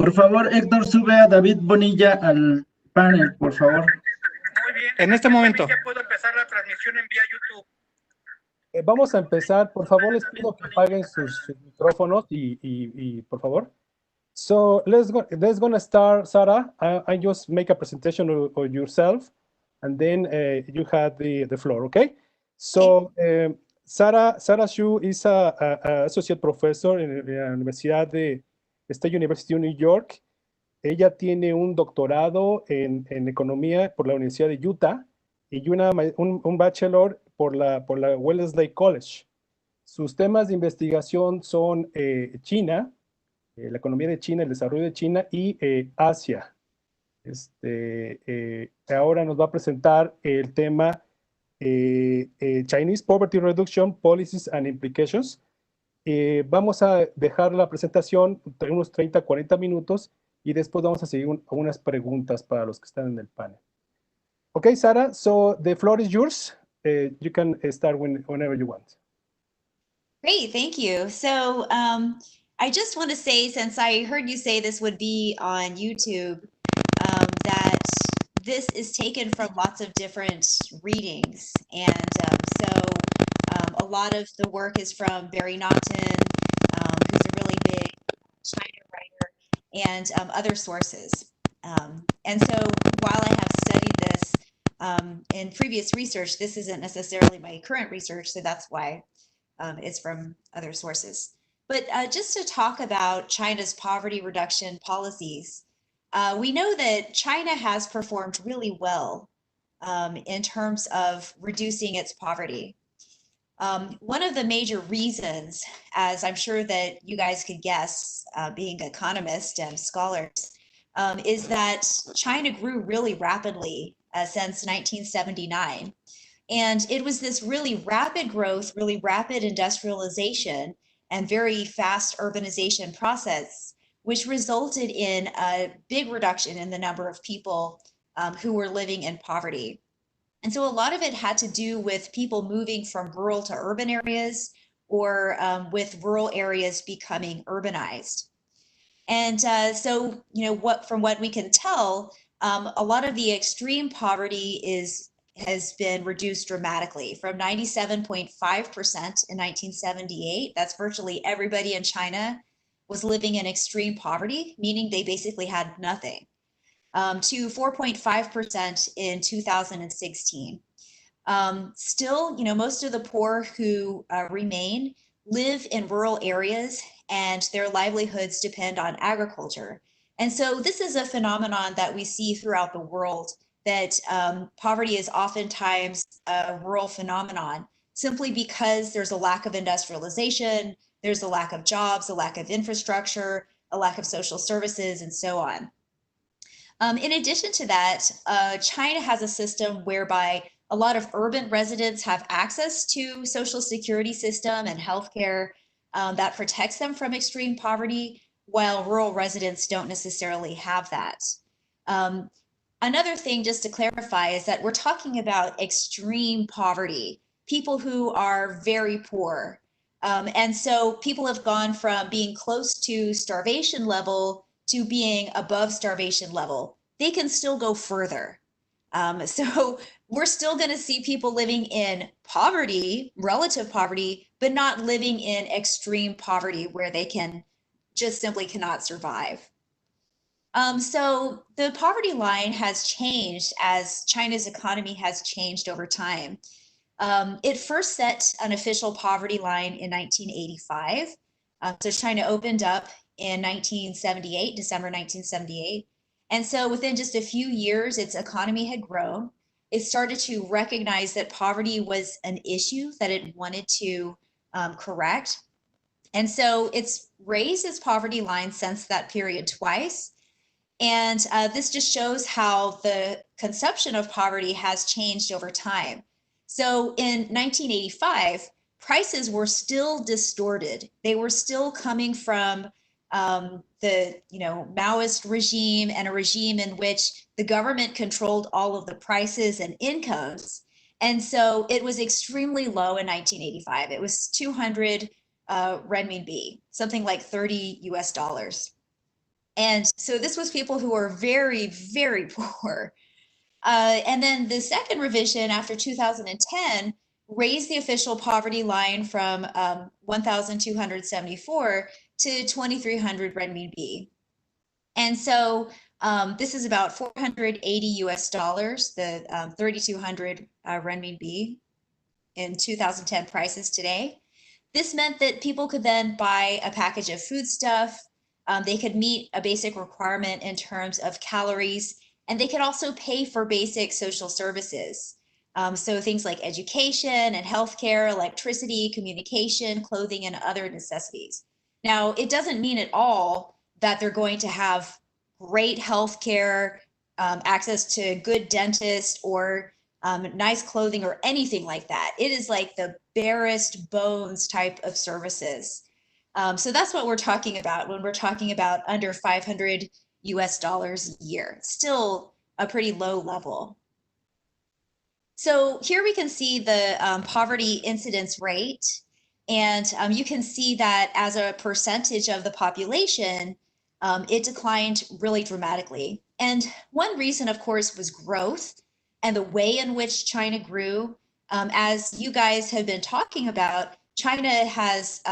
Por favor, Héctor, sube a David Bonilla al panel, por favor. Muy bien. En este momento. Ya puedo empezar la transmisión en vía YouTube. Vamos a empezar. Por favor, les pido que apaguen sus micrófonos y por favor. So let's gonna start, Sara. I just make a presentation of yourself, and then you have the floor, okay? So Sara Hsu is a associate professor in la Universidad de State University of New York. Ella tiene un doctorado en economía por la Universidad de Utah y un bachelor por la Wellesley College. Sus temas de investigación son China, la economía de China, el desarrollo de China y Asia. Ahora nos va a presentar el tema Chinese Poverty Reduction Policies and Implications. Vamos a dejar la presentación de unos 30-40 minutos y después vamos a seguir unas preguntas para los que están en el panel. Okay, Sara, so the floor is yours. You can start whenever you want. Great, thank you. So I just want to say, since I heard you say this would be on YouTube, that this is taken from lots of different readings. And a lot of the work is from Barry Naughton, who's a really big China writer, and other sources. And so while I have studied this in previous research, this isn't necessarily my current research, so that's why it's from other sources. But just to talk about China's poverty reduction policies, we know that China has performed really well in terms of reducing its poverty. One of the major reasons, as I'm sure that you guys could guess, being economists and scholars, is that China grew really rapidly since 1979. And it was this really rapid growth, really rapid industrialization, and very fast urbanization process, which resulted in a big reduction in the number of people who were living in poverty. And so a lot of it had to do with people moving from rural to urban areas, or with rural areas becoming urbanized. And so, from what we can tell, a lot of the extreme poverty has been reduced dramatically from 97.5% in 1978. That's virtually everybody in China was living in extreme poverty, meaning they basically had nothing, to 4.5% in 2016. Still, most of the poor who remain live in rural areas, and their livelihoods depend on agriculture. And so this is a phenomenon that we see throughout the world, that poverty is oftentimes a rural phenomenon simply because there's a lack of industrialization, there's a lack of jobs, a lack of infrastructure, a lack of social services, and so on. In addition to that, China has a system whereby a lot of urban residents have access to social security system and healthcare that protects them from extreme poverty, while rural residents don't necessarily have that. Another thing, just to clarify, is that we're talking about extreme poverty, people who are very poor. And so people have gone from being close to starvation level to being above starvation level. They can still go further. So we're still going to see people living in poverty, relative poverty, but not living in extreme poverty where they can just simply cannot survive. So the poverty line has changed as China's economy has changed over time. It first set an official poverty line in 1985. So China opened up in 1978, December 1978. And so within just a few years, its economy had grown. It started to recognize that poverty was an issue that it wanted to correct. And so it's raised its poverty line since that period twice. And this just shows how the conception of poverty has changed over time. So in 1985, prices were still distorted. They were still coming from the Maoist regime, and a regime in which the government controlled all of the prices and incomes. And so it was extremely low in 1985. It was 200 renminbi, something like $30 US. And so this was people who were very, very poor. And then the second revision after 2010 raised the official poverty line from 1,274 to 2,300 renminbi. And so this is about 480 US dollars, the 3,200 renminbi in 2010 prices today. This meant that people could then buy a package of foodstuff. They could meet a basic requirement in terms of calories, and they could also pay for basic social services. So things like education and healthcare, electricity, communication, clothing, and other necessities. Now, it doesn't mean at all that they're going to have great healthcare, access to good dentists, or nice clothing or anything like that. It is like the barest bones type of services. So that's what we're talking about when we're talking about under 500 US dollars a year. It's still a pretty low level. So here we can see the poverty incidence rate. And you can see that as a percentage of the population, it declined really dramatically. And one reason, of course, was growth and the way in which China grew. As you guys have been talking about, China has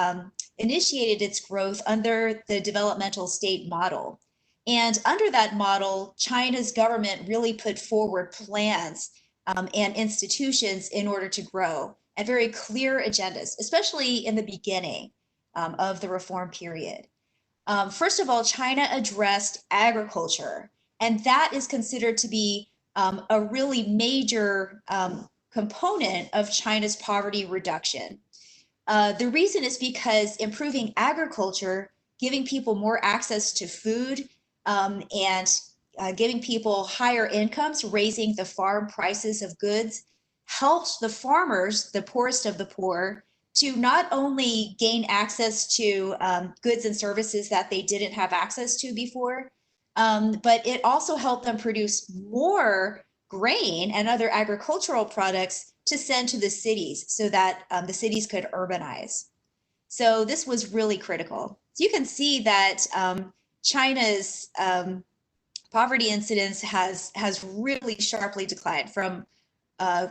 initiated its growth under the developmental state model. And under that model, China's government really put forward plans and institutions in order to grow, and very clear agendas, especially in the beginning of the reform period. First of all, China addressed agriculture, and that is considered to be a really major component of China's poverty reduction. The reason is because improving agriculture, giving people more access to food, and giving people higher incomes, raising the farm prices of goods, helped the farmers, the poorest of the poor, to not only gain access to goods and services that they didn't have access to before, but it also helped them produce more grain and other agricultural products to send to the cities so that the cities could urbanize. So this was really critical. So you can see that China's poverty incidence has really sharply declined from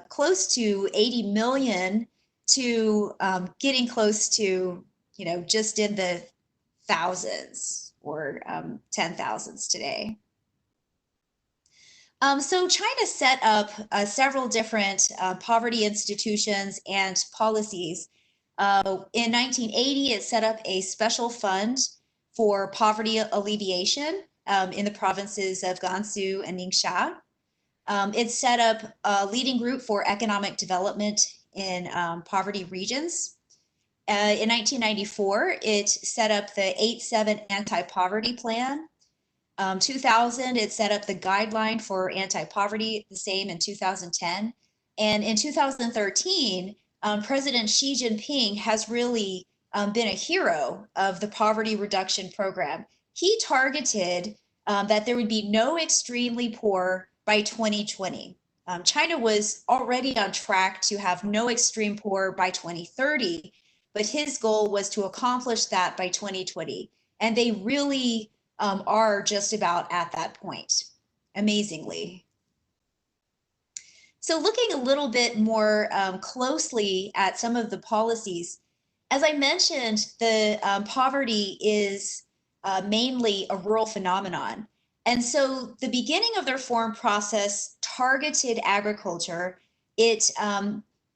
close to 80 million to getting close to, just in the thousands or 10,000s today. So China set up several different poverty institutions and policies. In 1980, it set up a special fund for poverty alleviation in the provinces of Gansu and Ningxia. It set up a leading group for economic development in poverty regions. In 1994, it set up the 8-7 anti-poverty plan. 2000, it set up the guideline for anti-poverty, the same in 2010. And in 2013, President Xi Jinping has really been a hero of the poverty reduction program. He targeted that there would be no extremely poor by 2020. China was already on track to have no extreme poor by 2030, but his goal was to accomplish that by 2020. And they really are just about at that point, amazingly. So looking a little bit more closely at some of the policies, as I mentioned, the poverty is mainly a rural phenomenon. And so the beginning of the reform process targeted agriculture. It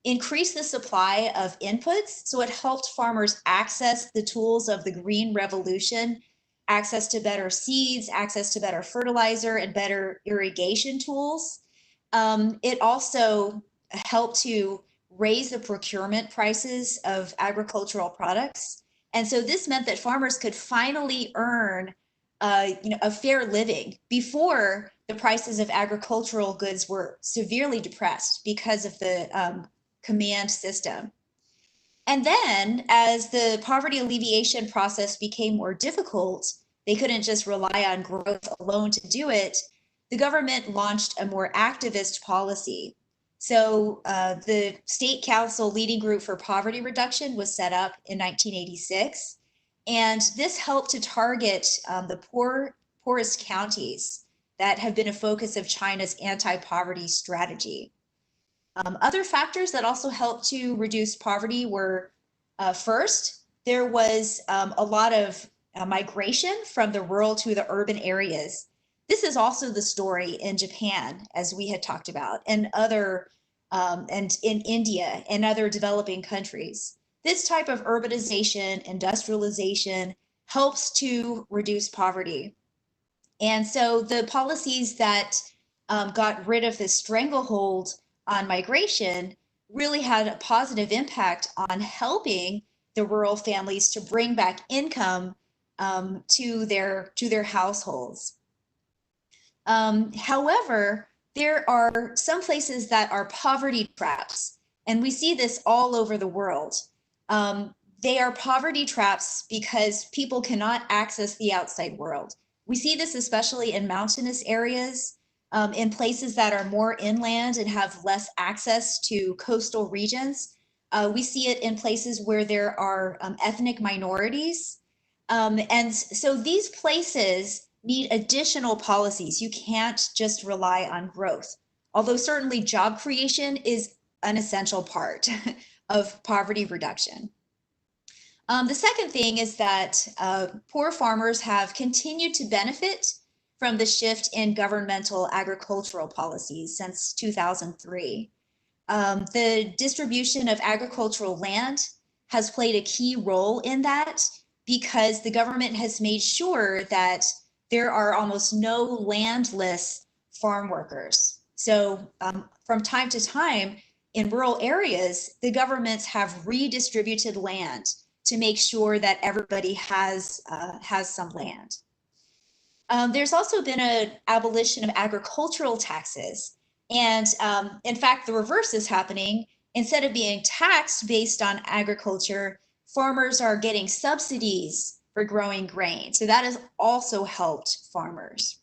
increased the supply of inputs, so it helped farmers access the tools of the Green Revolution, access to better seeds, access to better fertilizer, and better irrigation tools. It also helped to raise the procurement prices of agricultural products. And so this meant that farmers could finally earn a fair living. Before, the prices of agricultural goods were severely depressed because of the command system. And then as the poverty alleviation process became more difficult, they couldn't just rely on growth alone to do it. The government launched a more activist policy. So the State Council Leading Group for Poverty Reduction was set up in 1986. And this helped to target the poor poorest counties that have been a focus of China's anti-poverty strategy. Other factors that also helped to reduce poverty were, first, there was a lot of migration from the rural to the urban areas. This is also the story in Japan, as we had talked about, and in India and other developing countries. This type of urbanization, industrialization helps to reduce poverty. And so the policies that got rid of this stranglehold on migration really had a positive impact on helping the rural families to bring back income to their households. However, there are some places that are poverty traps, and we see this all over the world. They are poverty traps because people cannot access the outside world. We see this especially in mountainous areas, in places that are more inland and have less access to coastal regions. We see it in places where there are ethnic minorities. And so these places need additional policies. You can't just rely on growth, although certainly job creation is an essential part of poverty reduction. The second thing is that poor farmers have continued to benefit from the shift in governmental agricultural policies since 2003. The distribution of agricultural land has played a key role in that because the government has made sure that there are almost no landless farm workers. So from time to time in rural areas, the governments have redistributed land to make sure that everybody has some land. There's also been an abolition of agricultural taxes. And in fact, the reverse is happening. Instead of being taxed based on agriculture, farmers are getting subsidies for growing grain. So that has also helped farmers.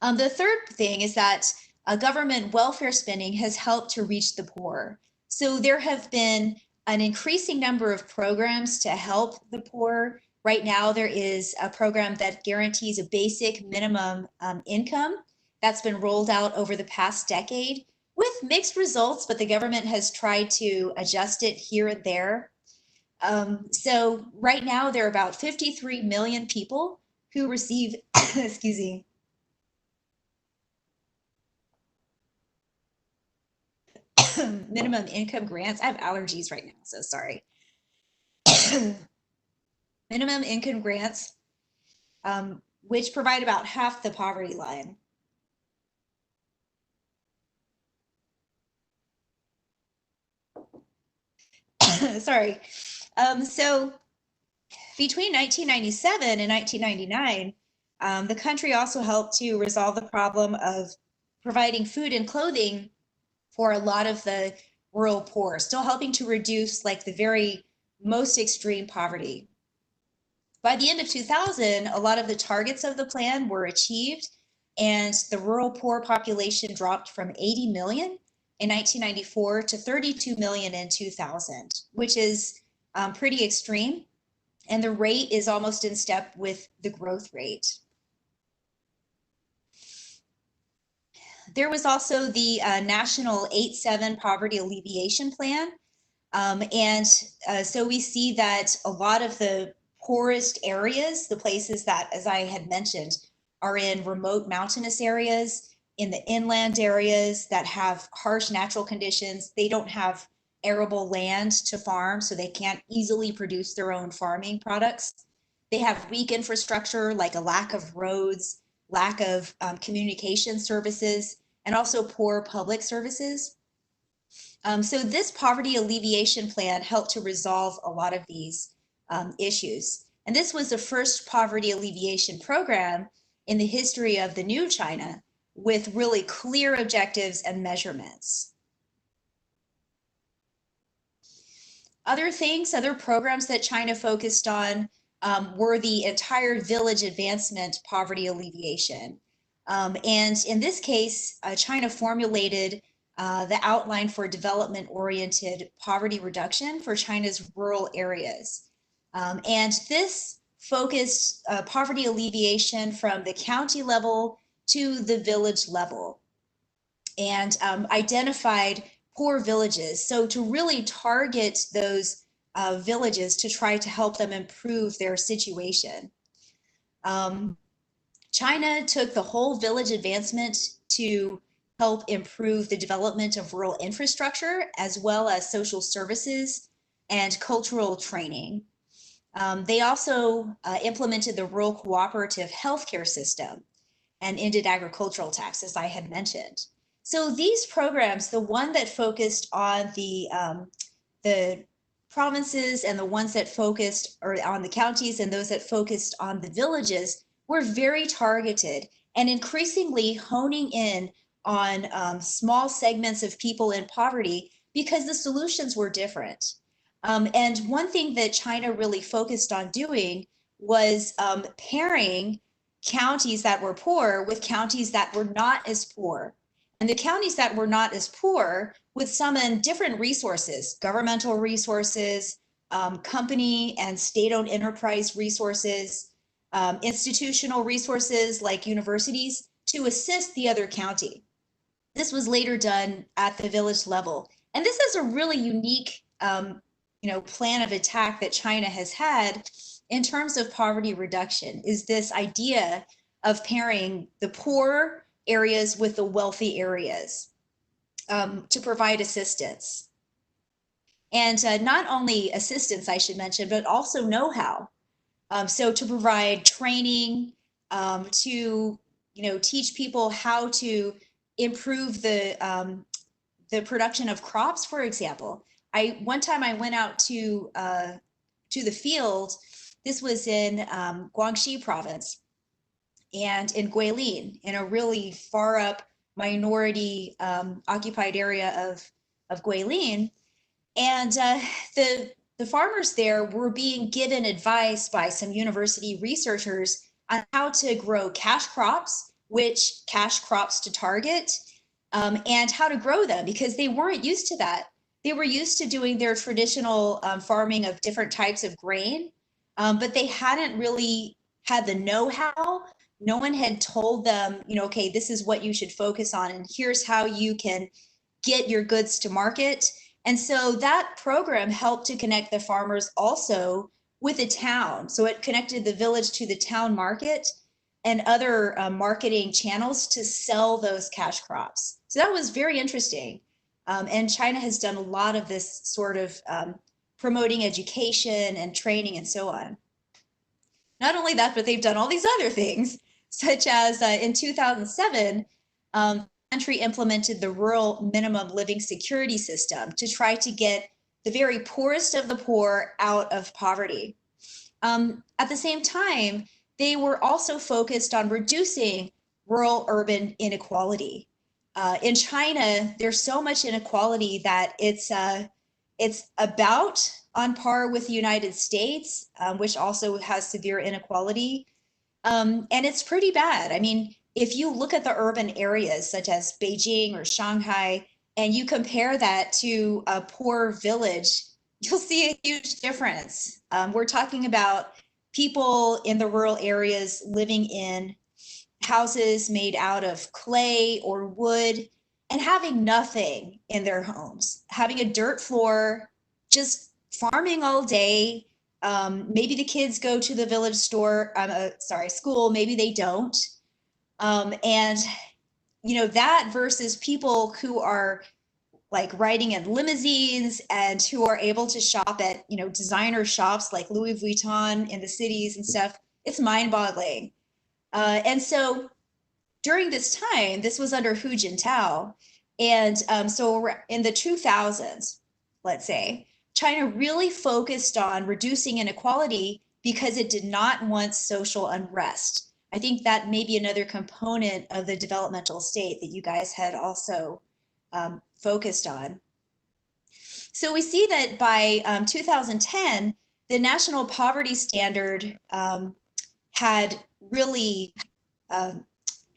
The third thing is that government welfare spending has helped to reach the poor. So there have been an increasing number of programs to help the poor. Right now, there is a program that guarantees a basic minimum income that's been rolled out over the past decade with mixed results, but the government has tried to adjust it here and there. So right now, there are about 53 million people who receive, excuse me, minimum income grants. I have allergies right now, so sorry. Minimum income grants, which provide about half the poverty line. Sorry. So between 1997 and 1999, the country also helped to resolve the problem of providing food and clothing for a lot of the rural poor, still helping to reduce like the very most extreme poverty. By the end of 2000, a lot of the targets of the plan were achieved, and the rural poor population dropped from 80 million in 1994 to 32 million in 2000, which is pretty extreme. And the rate is almost in step with the growth rate. There was also the National 8-7 Poverty Alleviation Plan. So we see that a lot of the poorest areas, the places that, as I had mentioned, are in remote mountainous areas, in the inland areas that have harsh natural conditions. They don't have arable land to farm, so they can't easily produce their own farming products. They have weak infrastructure, like a lack of roads, lack of communication services, and also poor public services. So this poverty alleviation plan helped to resolve a lot of these issues. And this was the first poverty alleviation program in the history of the new China with really clear objectives and measurements. Other programs that China focused on were the entire village advancement poverty alleviation. And in this case, China formulated the outline for development-oriented poverty reduction for China's rural areas. And this focused poverty alleviation from the county level to the village level, and identified poor villages. So to really target those villages to try to help them improve their situation. China took the whole village advancement to help improve the development of rural infrastructure, as well as social services and cultural training. They also implemented the rural cooperative healthcare system and ended agricultural tax, as I had mentioned. So these programs, the one that focused on the provinces and the ones that focused on the counties and those that focused on the villages, were very targeted and increasingly honing in on small segments of people in poverty because the solutions were different. And one thing that China really focused on doing was pairing counties that were poor with counties that were not as poor. And the counties that were not as poor would summon different resources, governmental resources, company and state-owned enterprise resources, institutional resources like universities to assist the other county. This was later done at the village level. And this is a really unique plan of attack that China has had in terms of poverty reduction, is this idea of pairing the poor areas with the wealthy areas to provide assistance. And not only assistance, I should mention, but also know-how. So to provide training, to teach people how to improve the production of crops, for example. One time I went out to the field. This was in Guangxi province and in Guilin, in a really far up minority occupied area of Guilin. And the farmers there were being given advice by some university researchers on how to grow cash crops, which cash crops to target, and how to grow them, because they weren't used to that. They were used to doing their traditional farming of different types of grain, but they hadn't really had the know-how. No one had told them, okay, this is what you should focus on, and here's how you can get your goods to market. And so that program helped to connect the farmers also with the town. So it connected the village to the town market and other marketing channels to sell those cash crops. So that was very interesting. And China has done a lot of this sort of promoting education and training and so on. Not only that, but they've done all these other things, such as in 2007, the country implemented the rural minimum living security system to try to get the very poorest of the poor out of poverty. At the same time, they were also focused on reducing rural-urban inequality. In China, there's so much inequality that it's about on par with the United States, which also has severe inequality. And it's pretty bad. I mean, if you look at the urban areas such as Beijing or Shanghai, and you compare that to a poor village, you'll see a huge difference. We're talking about people in the rural areas living in houses made out of clay or wood and having nothing in their homes, having a dirt floor, just farming all day. Maybe the kids go to the village school, maybe they don't. And that versus people who are like riding in limousines and who are able to shop at, designer shops like Louis Vuitton in the cities and stuff, it's mind-boggling. And so during this time, this was under Hu Jintao. And so in the 2000s, let's say, China really focused on reducing inequality because it did not want social unrest. I think that may be another component of the developmental state that you guys had also focused on. So we see that by 2010, the national poverty standard had really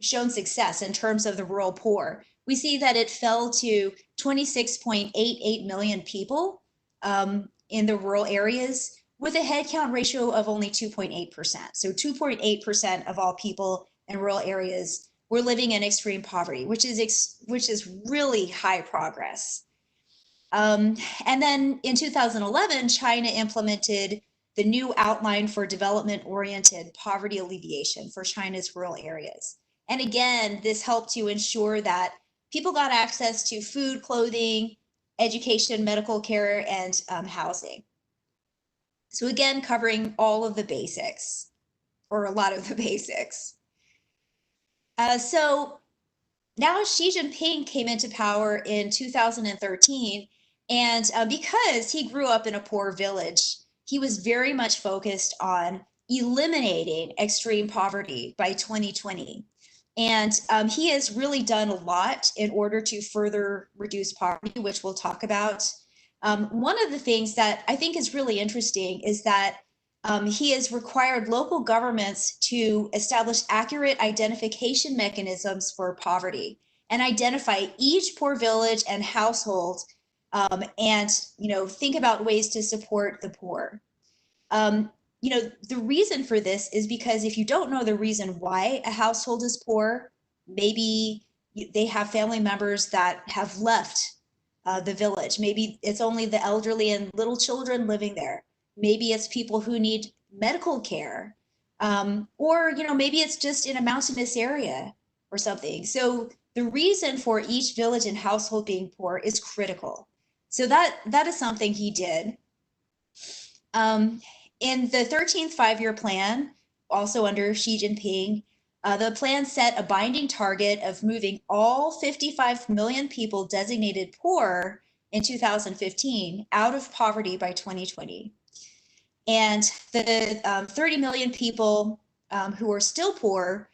shown success in terms of the rural poor. We see that it fell to 26.88 million people in the rural areas, with a headcount ratio of only 2.8%. So 2.8% of all people in rural areas were living in extreme poverty, which is really high progress. And then in 2011, China implemented the new outline for development-oriented poverty alleviation for China's rural areas. And again, this helped to ensure that people got access to food, clothing, education, medical care, and housing. So again, covering all of the basics, or a lot of the basics. So now Xi Jinping came into power in 2013, and because he grew up in a poor village, he was very much focused on eliminating extreme poverty by 2020. And he has really done a lot in order to further reduce poverty, which we'll talk about. One of the things that I think is really interesting is that he has required local governments to establish accurate identification mechanisms for poverty and identify each poor village and household, and think about ways to support the poor. The reason for this is because if you don't know the reason why a household is poor, maybe they have family members that have left the village. Maybe it's only the elderly and little children living there. Maybe it's people who need medical care, or maybe it's just in a mountainous area or something. So the reason for each village and household being poor is critical. So that is something he did. In the 13th five-year plan, also under Xi Jinping, the plan set a binding target of moving all 55 million people designated poor in 2015 out of poverty by 2020. And the 30 million people who are still poor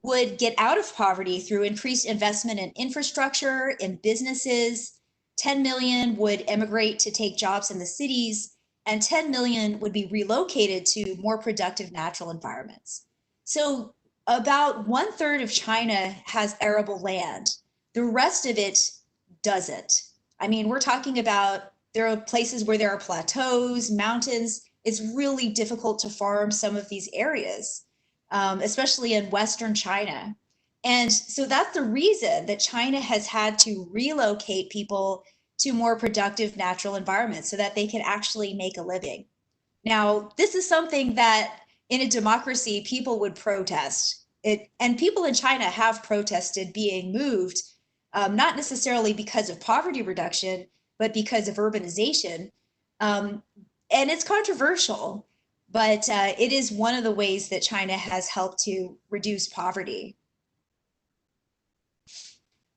would get out of poverty through increased investment in infrastructure, in businesses. 10 million would emigrate to take jobs in the cities, and 10 million would be relocated to more productive natural environments. So about 1/3 of China has arable land. The rest of it doesn't. I mean, we're talking about, there are places where there are plateaus, mountains. It's really difficult to farm some of these areas, especially in Western China. And so that's the reason that China has had to relocate people to more productive natural environments so that they can actually make a living. Now, this is something that in a democracy, people would protest. And people in China have protested being moved, not necessarily because of poverty reduction, but because of urbanization. And it's controversial, but it is one of the ways that China has helped to reduce poverty.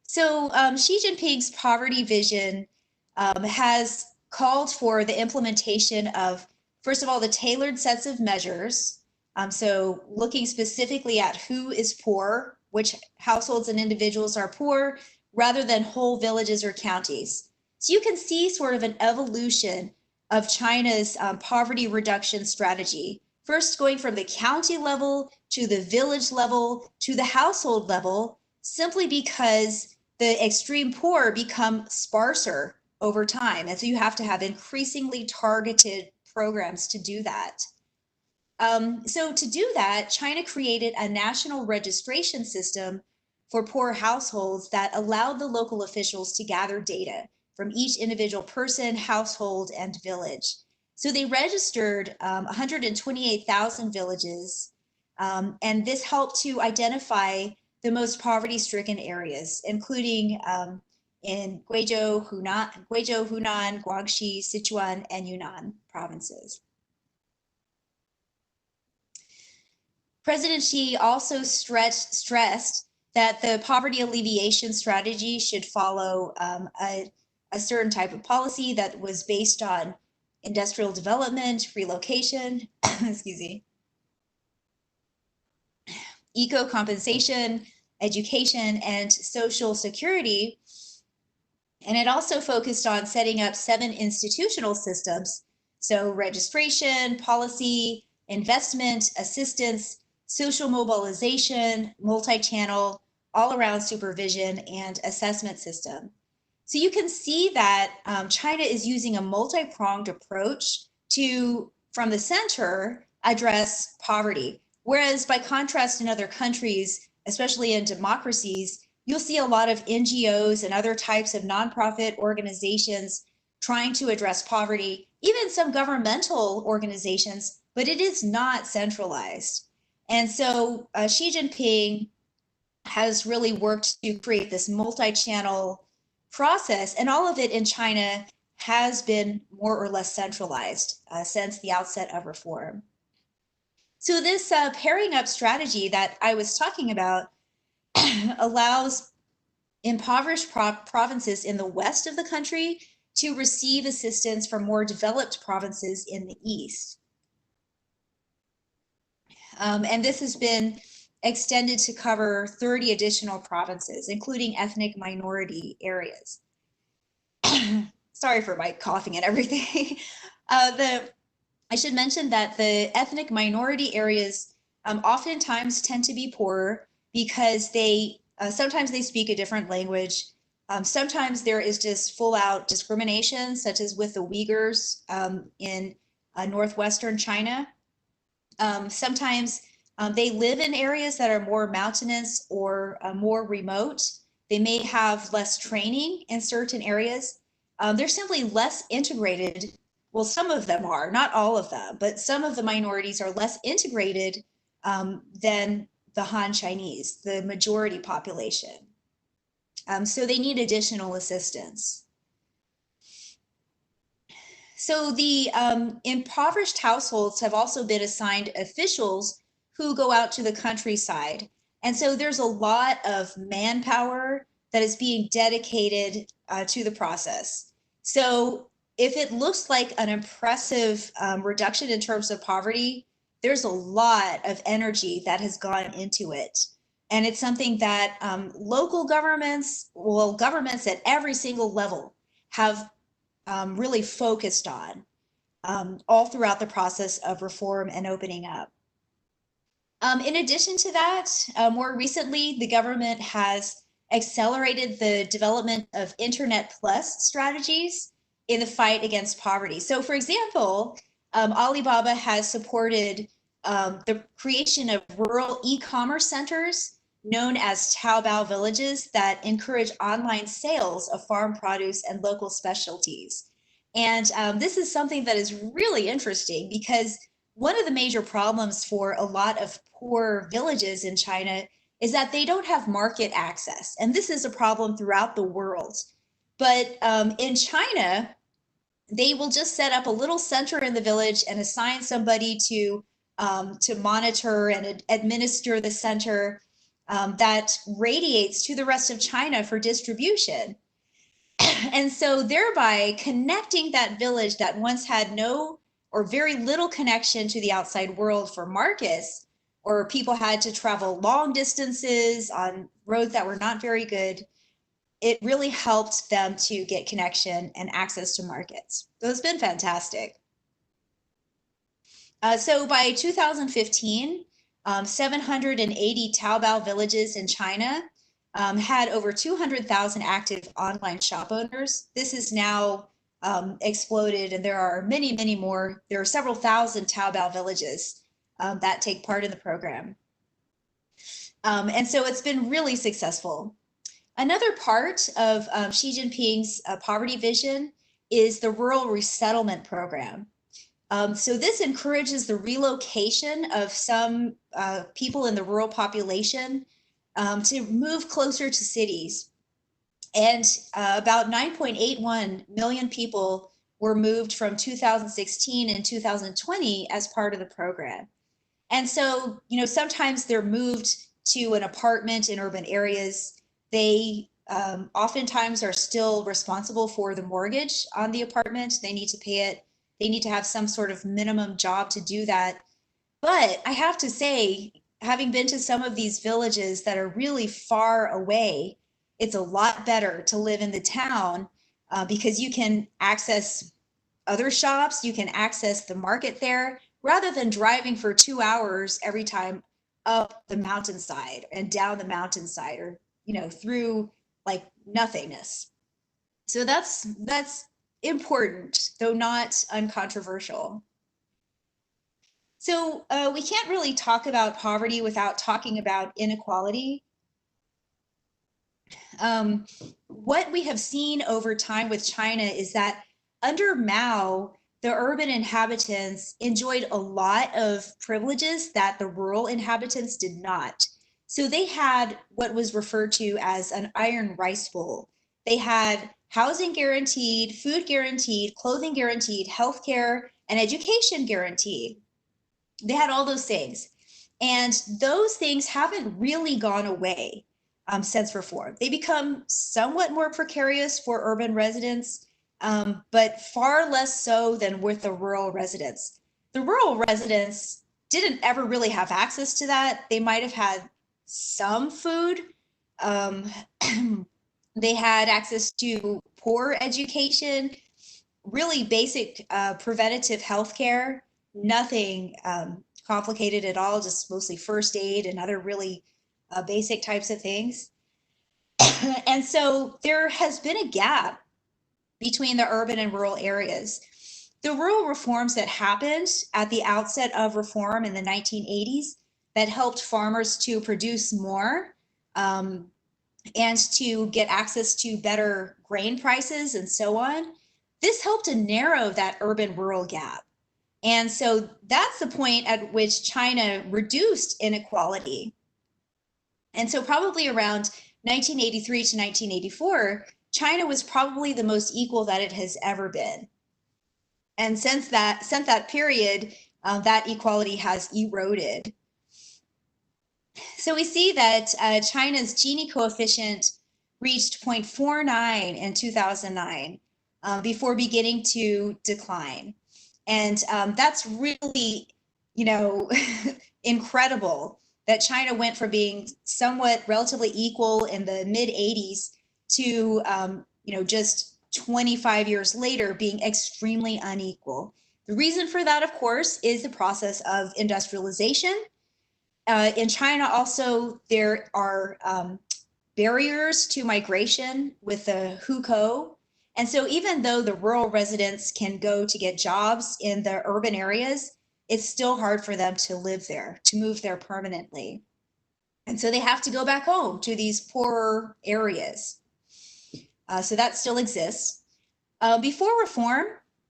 So Xi Jinping's poverty vision has called for the implementation of, first of all, the tailored sets of measures. So looking specifically at who is poor, which households and individuals are poor, rather than whole villages or counties. So you can see sort of an evolution of China's poverty reduction strategy, first going from the county level to the village level to the household level, simply because the extreme poor become sparser over time. And so you have to have increasingly targeted programs to do that. So to do that, China created a national registration system for poor households that allowed the local officials to gather data from each individual person, household, and village. So they registered 128,000 villages, and this helped to identify the most poverty-stricken areas, including in Guizhou, Hunan, Guangxi, Sichuan, and Yunnan provinces. President Xi also stressed that the poverty alleviation strategy should follow a certain type of policy that was based on industrial development, relocation, excuse me, eco-compensation, education, and social security. And it also focused on setting up 7 institutional systems. So registration, policy, investment, assistance, social mobilization, multi-channel, all-around supervision, and assessment system. So you can see that China is using a multi-pronged approach to from the center address poverty. Whereas by contrast in other countries, especially in democracies, you'll see a lot of NGOs and other types of nonprofit organizations trying to address poverty, even some governmental organizations, but it is not centralized. And so Xi Jinping has really worked to create this multi-channel process, and all of it in China has been more or less centralized since the outset of reform. So this pairing up strategy that I was talking about allows impoverished provinces in the west of the country to receive assistance from more developed provinces in the east. And this has been extended to cover 30 additional provinces, including ethnic minority areas. Sorry for my coughing and everything. I should mention that the ethnic minority areas oftentimes tend to be poorer because they sometimes they speak a different language. Sometimes there is just full out discrimination, such as with the Uyghurs in northwestern China. Sometimes they live in areas that are more mountainous or more remote. They may have less training in certain areas. They're simply less integrated. Well, some of them are, not all of them, but some of the minorities are less integrated than the Han Chinese, the majority population. So they need additional assistance. So the impoverished households have also been assigned officials who go out to the countryside. And so there's a lot of manpower that is being dedicated to the process. So if it looks like an impressive reduction in terms of poverty, there's a lot of energy that has gone into it. And it's something that local governments, well, governments at every single level have really focused on all throughout the process of reform and opening up. In addition to that, more recently, the government has accelerated the development of Internet Plus strategies in the fight against poverty. So for example, Alibaba has supported the creation of rural e-commerce centers known as Taobao villages that encourage online sales of farm produce and local specialties. And this is something that is really interesting because one of the major problems for a lot of poor villages in China is that they don't have market access. And this is a problem throughout the world. But in China, they will just set up a little center in the village and assign somebody to monitor and administer the center that radiates to the rest of China for distribution. And so thereby connecting that village that once had no or very little connection to the outside world for markets, or people had to travel long distances on roads that were not very good, it really helped them to get connection and access to markets. So it's been fantastic. So by 2015, 780 Taobao villages in China had over 200,000 active online shop owners. This is now exploded, and there are many, many more. There are several thousand Taobao villages that take part in the program. And so it's been really successful. Another part of Xi Jinping's poverty vision is the rural resettlement program. So this encourages the relocation of some people in the rural population to move closer to cities. And about 9.81 million people were moved from 2016 and 2020 as part of the program. And so, you know, sometimes they're moved to an apartment in urban areas. They oftentimes are still responsible for the mortgage on the apartment. They need to pay it. They need to have some sort of minimum job to do that. But I have to say, having been to some of these villages that are really far away, it's a lot better to live in the town because you can access other shops, you can access the market there, rather than driving for 2 hours every time up the mountainside and down the mountainside, or, you know, through like nothingness. So that's important, though not uncontroversial. So we can't really talk about poverty without talking about inequality. What we have seen over time with China is that under Mao, the urban inhabitants enjoyed a lot of privileges that the rural inhabitants did not. So they had what was referred to as an iron rice bowl. They had housing guaranteed, food guaranteed, clothing guaranteed, healthcare, and education guaranteed. They had all those things. And those things haven't really gone away since reform. They become somewhat more precarious for urban residents, but far less so than with the rural residents. The rural residents didn't ever really have access to that. They might have had some food. They had access to poor education, really basic preventative health care, nothing complicated at all, just mostly first aid and other really basic types of things. And so there has been a gap between the urban and rural areas. The rural reforms that happened at the outset of reform in the 1980s that helped farmers to produce more and to get access to better grain prices and so on, this helped to narrow that urban-rural gap. And so that's the point at which China reduced inequality. And so probably around 1983 to 1984, China was probably the most equal that it has ever been. And since that period, that equality has eroded. So we see that China's Gini coefficient reached 0.49 in 2009 before beginning to decline. And that's really, incredible that China went from being somewhat relatively equal in the mid 80s to, just 25 years later being extremely unequal. The reason for that, of course, is the process of industrialization. In China also, there are barriers to migration with the hukou. And so even though the rural residents can go to get jobs in the urban areas, it's still hard for them to live there, to move there permanently. And so they have to go back home to these poorer areas. So that still exists. Before reform,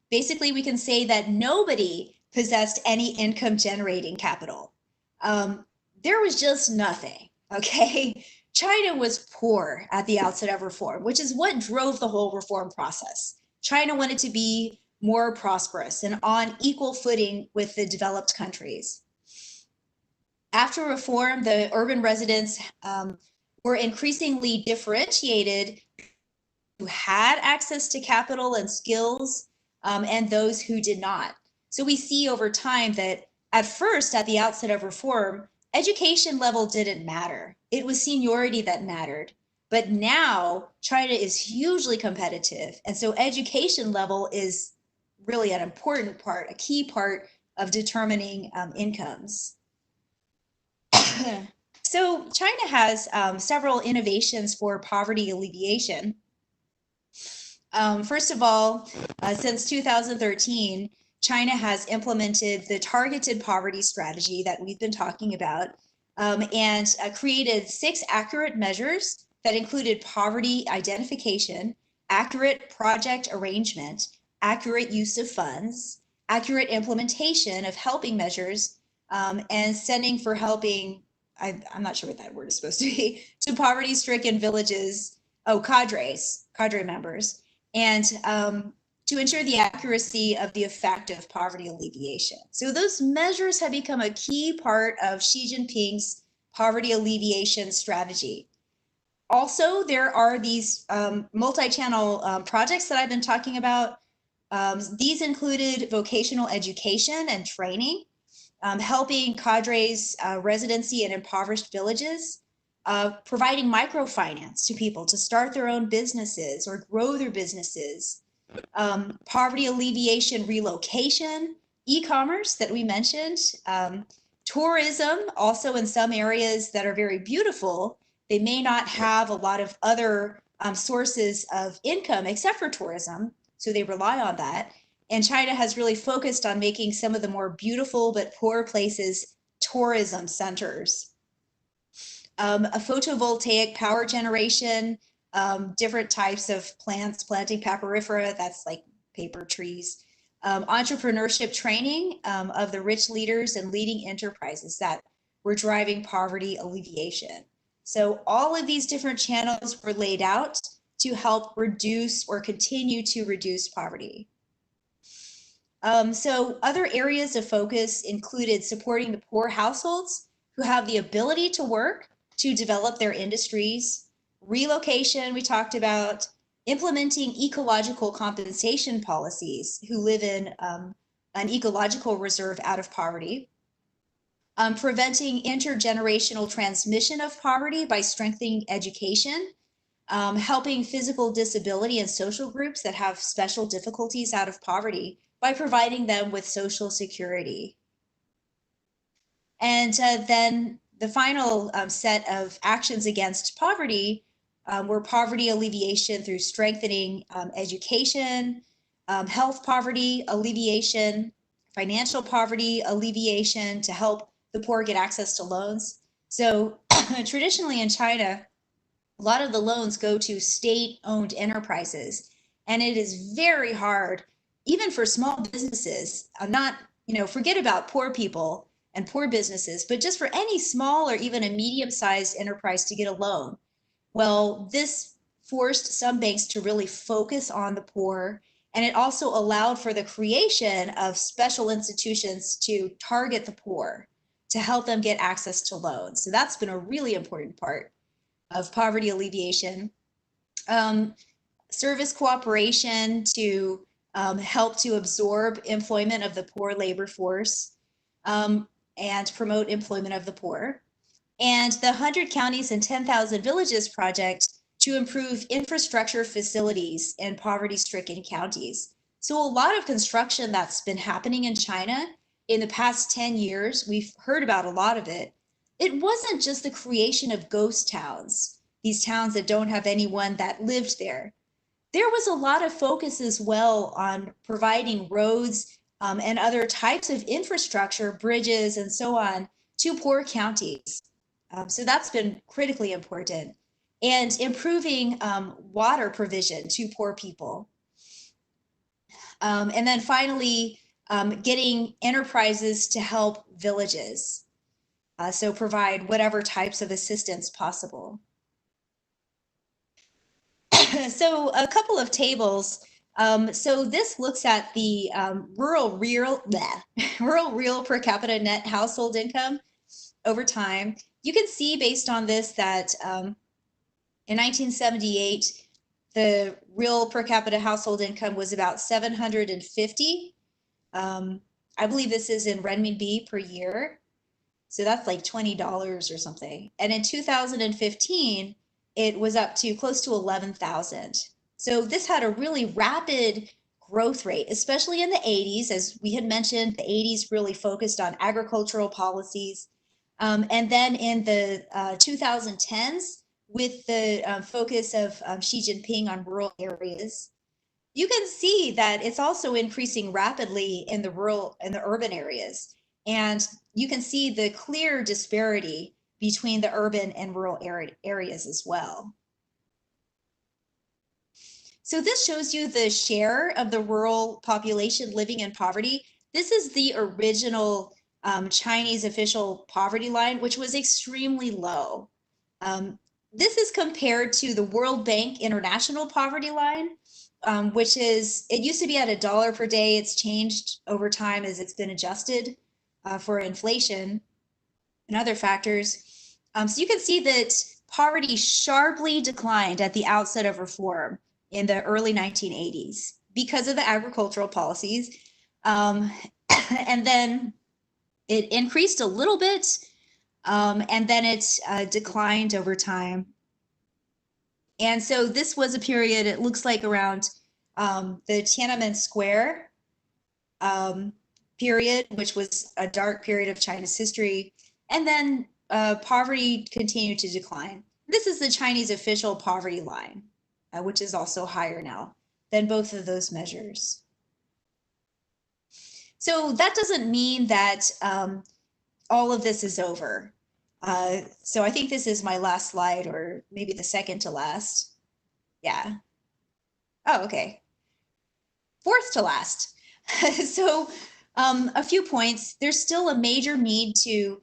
basically we can say that nobody possessed any income generating capital. There was just nothing, okay? China was poor at the outset of reform, which is what drove the whole reform process. China wanted to be more prosperous and on equal footing with the developed countries. After reform, the urban residents were increasingly differentiated who had access to capital and skills and those who did not. So we see over time that at first, at the outset of reform, education level didn't matter. It was seniority that mattered. But now China is hugely competitive. And so education level is really an important part, a key part of determining incomes. So China has several innovations for poverty alleviation. First of all, since 2013, China has implemented the targeted poverty strategy that we've been talking about and created 6 accurate measures that included poverty identification, accurate project arrangement, accurate use of funds, accurate implementation of helping measures, and sending for helping, I'm not sure what that word is supposed to be, to poverty-stricken villages, cadre members, and to ensure the accuracy of the effect of poverty alleviation. So those measures have become a key part of Xi Jinping's poverty alleviation strategy. Also, there are these multi-channel projects that I've been talking about. These included vocational education and training, helping cadres residency in impoverished villages, providing microfinance to people to start their own businesses or grow their businesses, poverty alleviation relocation, e-commerce that we mentioned, tourism also in some areas that are very beautiful. They may not have a lot of other sources of income except for tourism, so they rely on that. And China has really focused on making some of the more beautiful but poor places tourism centers. A photovoltaic power generation, different types of plants, planting papyrifera, that's like paper trees, entrepreneurship training of the rich leaders and leading enterprises that were driving poverty alleviation. So all of these different channels were laid out to help reduce or continue to reduce poverty. So other areas of focus included supporting the poor households who have the ability to work to develop their industries, relocation we talked about, implementing ecological compensation policies who live in an ecological reserve out of poverty, preventing intergenerational transmission of poverty by strengthening education, helping physical disability and social groups that have special difficulties out of poverty by providing them with social security. And then the final set of actions against poverty were poverty alleviation through strengthening education, health poverty alleviation, financial poverty alleviation to help the poor get access to loans. So traditionally in China, a lot of the loans go to state-owned enterprises, and it is very hard, even for small businesses, forget about poor people and poor businesses, but just for any small or even a medium-sized enterprise to get a loan. Well, this forced some banks to really focus on the poor, and it also allowed for the creation of special institutions to target the poor to help them get access to loans. So that's been a really important part of poverty alleviation. Service cooperation to help to absorb employment of the poor labor force and promote employment of the poor. And the 100 Counties and 10,000 Villages project to improve infrastructure facilities in poverty-stricken counties. So a lot of construction that's been happening in China in the past 10 years, we've heard about a lot of it. It wasn't just the creation of ghost towns, these towns that don't have anyone that lived there. There was a lot of focus as well on providing roads and other types of infrastructure, bridges and so on, to poor counties. So that's been critically important. And improving water provision to poor people. And then finally, getting enterprises to help villages. So provide whatever types of assistance possible. So a couple of tables. So this looks at the rural real per capita net household income over time. You can see based on this that in 1978, the real per capita household income was about 750. I believe this is in renminbi per year. So that's like $20 or something. And in 2015, it was up to close to 11,000. So this had a really rapid growth rate, especially in the 80s. As we had mentioned, the 80s really focused on agricultural policies. And then in the 2010s, with the focus of Xi Jinping on rural areas, you can see that it's also increasing rapidly in the rural and the urban areas. And you can see the clear disparity between the urban and rural areas as well. So this shows you the share of the rural population living in poverty. This is the original Chinese official poverty line, which was extremely low. This is compared to the World Bank International Poverty Line, which is, it used to be at $1 per day. It's changed over time as it's been adjusted for inflation and other factors. So you can see that poverty sharply declined at the outset of reform in the early 1980s because of the agricultural policies. And then it increased a little bit, and then it declined over time. And so this was a period, it looks like around the Tiananmen Square period, which was a dark period of China's history. And then poverty continued to decline. This is the Chinese official poverty line, which is also higher now than both of those measures. So that doesn't mean that all of this is over. So I think this is my last slide, or maybe the second to last. Yeah. Oh, okay. Fourth to last. So a few points. There's still a major need to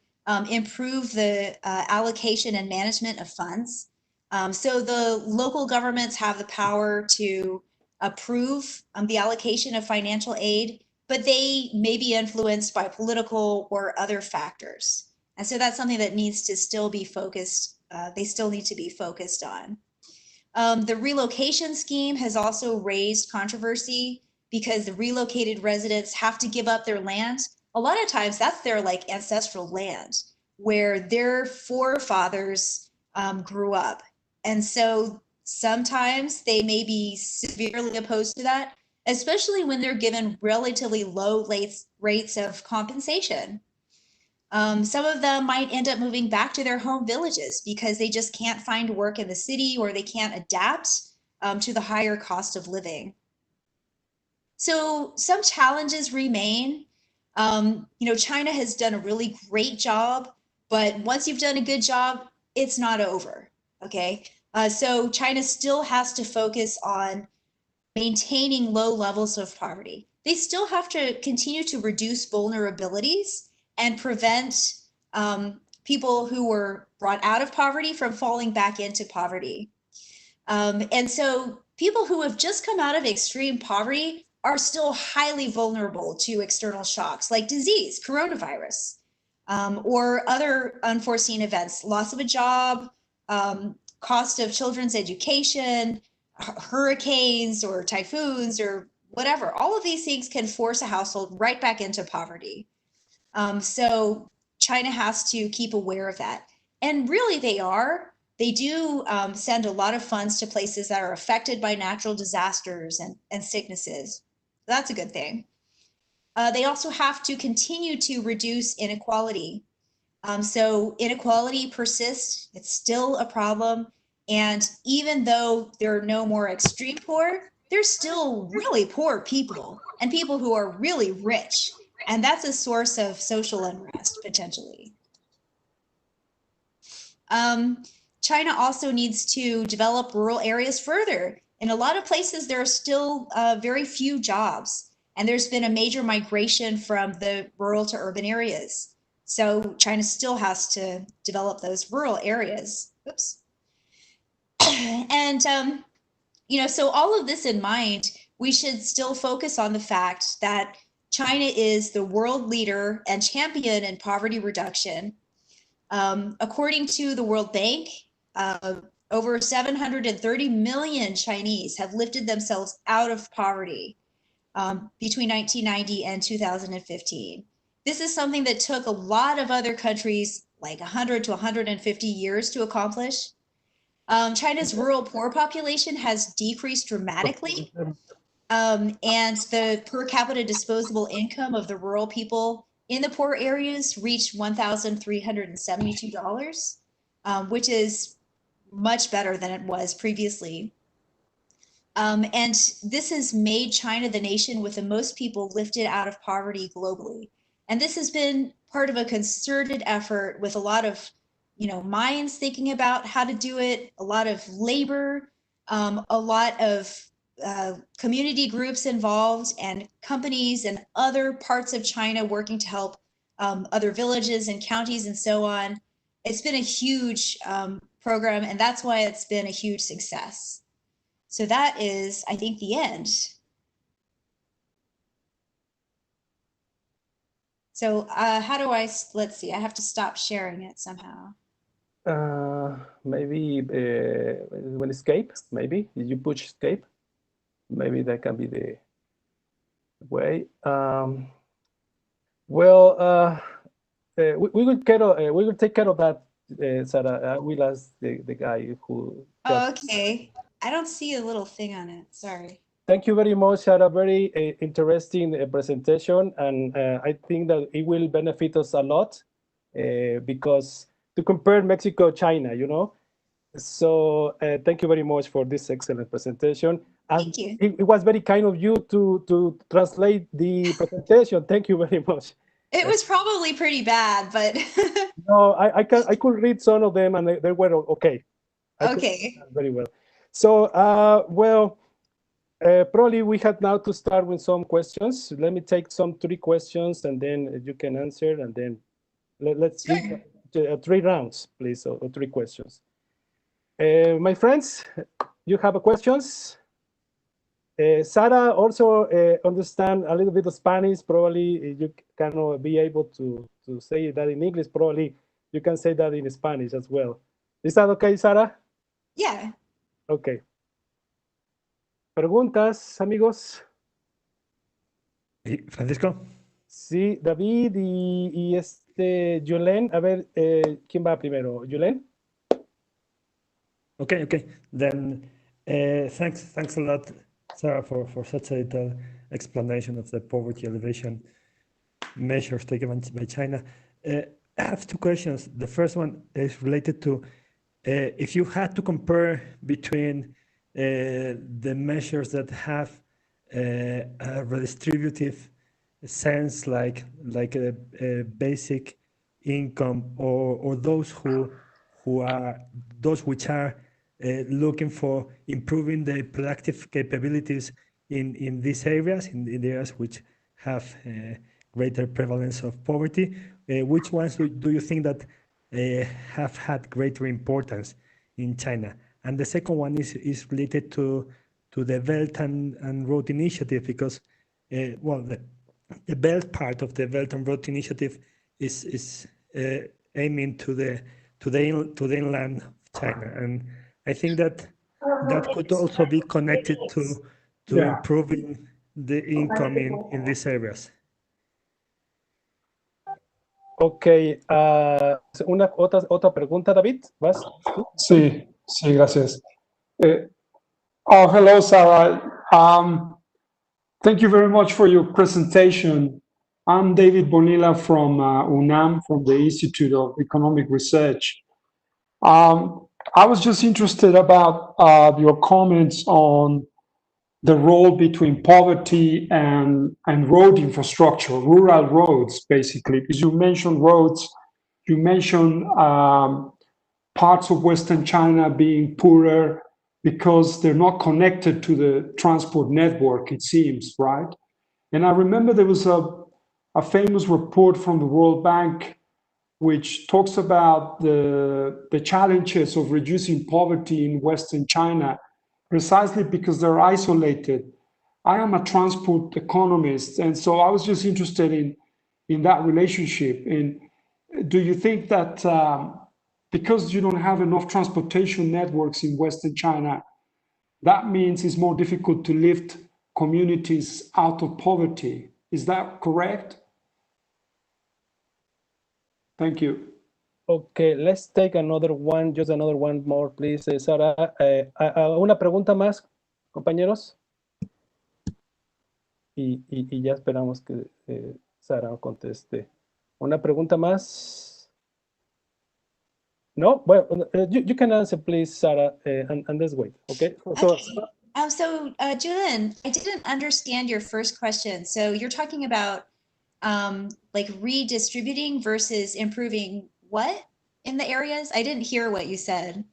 improve the allocation and management of funds. So the local governments have the power to approve the allocation of financial aid, but they may be influenced by political or other factors. And so that's something that needs to still be focused. They still need to be focused on. The relocation scheme has also raised controversy because the relocated residents have to give up their land. A lot of times that's their like ancestral land where their forefathers grew up. And so sometimes they may be severely opposed to that, especially when they're given relatively low rates of compensation. Some of them might end up moving back to their home villages because they just can't find work in the city, or they can't adapt to the higher cost of living. So some challenges remain. China has done a really great job, but once you've done a good job, it's not over, okay? So China still has to focus on maintaining low levels of poverty. They still have to continue to reduce vulnerabilities and prevent people who were brought out of poverty from falling back into poverty. And so people who have just come out of extreme poverty are still highly vulnerable to external shocks like disease, coronavirus, or other unforeseen events, loss of a job, cost of children's education, hurricanes or typhoons or whatever. All of these things can force a household right back into poverty. So China has to keep aware of that. And really they do send a lot of funds to places that are affected by natural disasters and sicknesses. That's a good thing. They also have to continue to reduce inequality. So inequality persists, it's still a problem. And even though there are no more extreme poor, there's still really poor people and people who are really rich. And that's a source of social unrest, potentially. China also needs to develop rural areas further. In a lot of places, there are still very few jobs, and there's been a major migration from the rural to urban areas. So China still has to develop those rural areas. Oops. And, so all of this in mind, we should still focus on the fact that China is the world leader and champion in poverty reduction. According to the World Bank, over 730 million Chinese have lifted themselves out of poverty between 1990 and 2015. This is something that took a lot of other countries like 100 to 150 years to accomplish. China's rural poor population has decreased dramatically. And the per capita disposable income of the rural people in the poor areas reached $1,372, which is much better than it was previously. And this has made China the nation with the most people lifted out of poverty globally. And this has been part of a concerted effort with a lot of, minds thinking about how to do it, a lot of labor, a lot of community groups involved, and companies and other parts of China working to help other villages and counties and so on. It's been a huge program, and that's why it's been a huge success. So that is, I think, the end. So how do let's see, I have to stop sharing it somehow. Maybe when escape, maybe you push escape, maybe that can be the way. We will take care of that, Sara. We'll ask the guy who. Oh, okay. I don't see a little thing on it. Sorry. Thank you very much, Sara. Very interesting presentation, and I think that it will benefit us a lot because to compare Mexico, China, So thank you very much for this excellent presentation. Thank you. It was very kind of you to translate the presentation. Thank you very much. It was probably pretty bad, but No, I could read some of them and they were okay. okay. Very well. So, probably we have now to start with some questions. Let me take some 3 questions and then you can answer, and then let's do 3 rounds, please, or 3 questions. My friends, you have questions? Sara also understand a little bit of Spanish. Probably you cannot be able to say that in English. Probably you can say that in Spanish as well. Is that okay, Sara? Yeah. Okay. ¿Preguntas, amigos? Francisco. Sí, David y Julen. A ver, ¿quién va primero? ¿Julen? Okay. Then thanks a lot, Sarah, for such a detailed explanation of the poverty alleviation measures taken by China. I have 2 questions. The first one is related to if you had to compare between the measures that have a redistributive sense, like a basic income, or those which are looking for improving the productive capabilities in these areas, in the areas which have greater prevalence of poverty. Which ones do you think that have had greater importance in China? And the second one is related to the Belt and Road Initiative, because the Belt part of the Belt and Road Initiative is aiming to the inland of China, and I think that could also be connected to improving the income in these areas. Ok, otra pregunta, David, ¿vas? Sí, gracias. Hello, Sarah. Thank you very much for your presentation. I'm David Bonilla from UNAM, from the Institute of Economic Research. I was just interested about your comments on the role between poverty and road infrastructure, rural roads, basically, because you mentioned roads, you mentioned parts of Western China being poorer because they're not connected to the transport network, it seems, right? And I remember there was a famous report from the World Bank which talks about the challenges of reducing poverty in Western China, precisely because they're isolated. I am a transport economist, and so I was just interested in that relationship. And do you think that because you don't have enough transportation networks in Western China, that means it's more difficult to lift communities out of poverty? Is that correct? Thank you. Okay, let's take another one, just another one more, please, Sara. Una pregunta más, compañeros. Y ya esperamos que Sara conteste. Una pregunta más. No? Well, you can answer, please, Sara, and let's wait, okay? So, Julian, I didn't understand your first question. So you're talking about like redistributing versus improving what in the areas? I didn't hear what you said.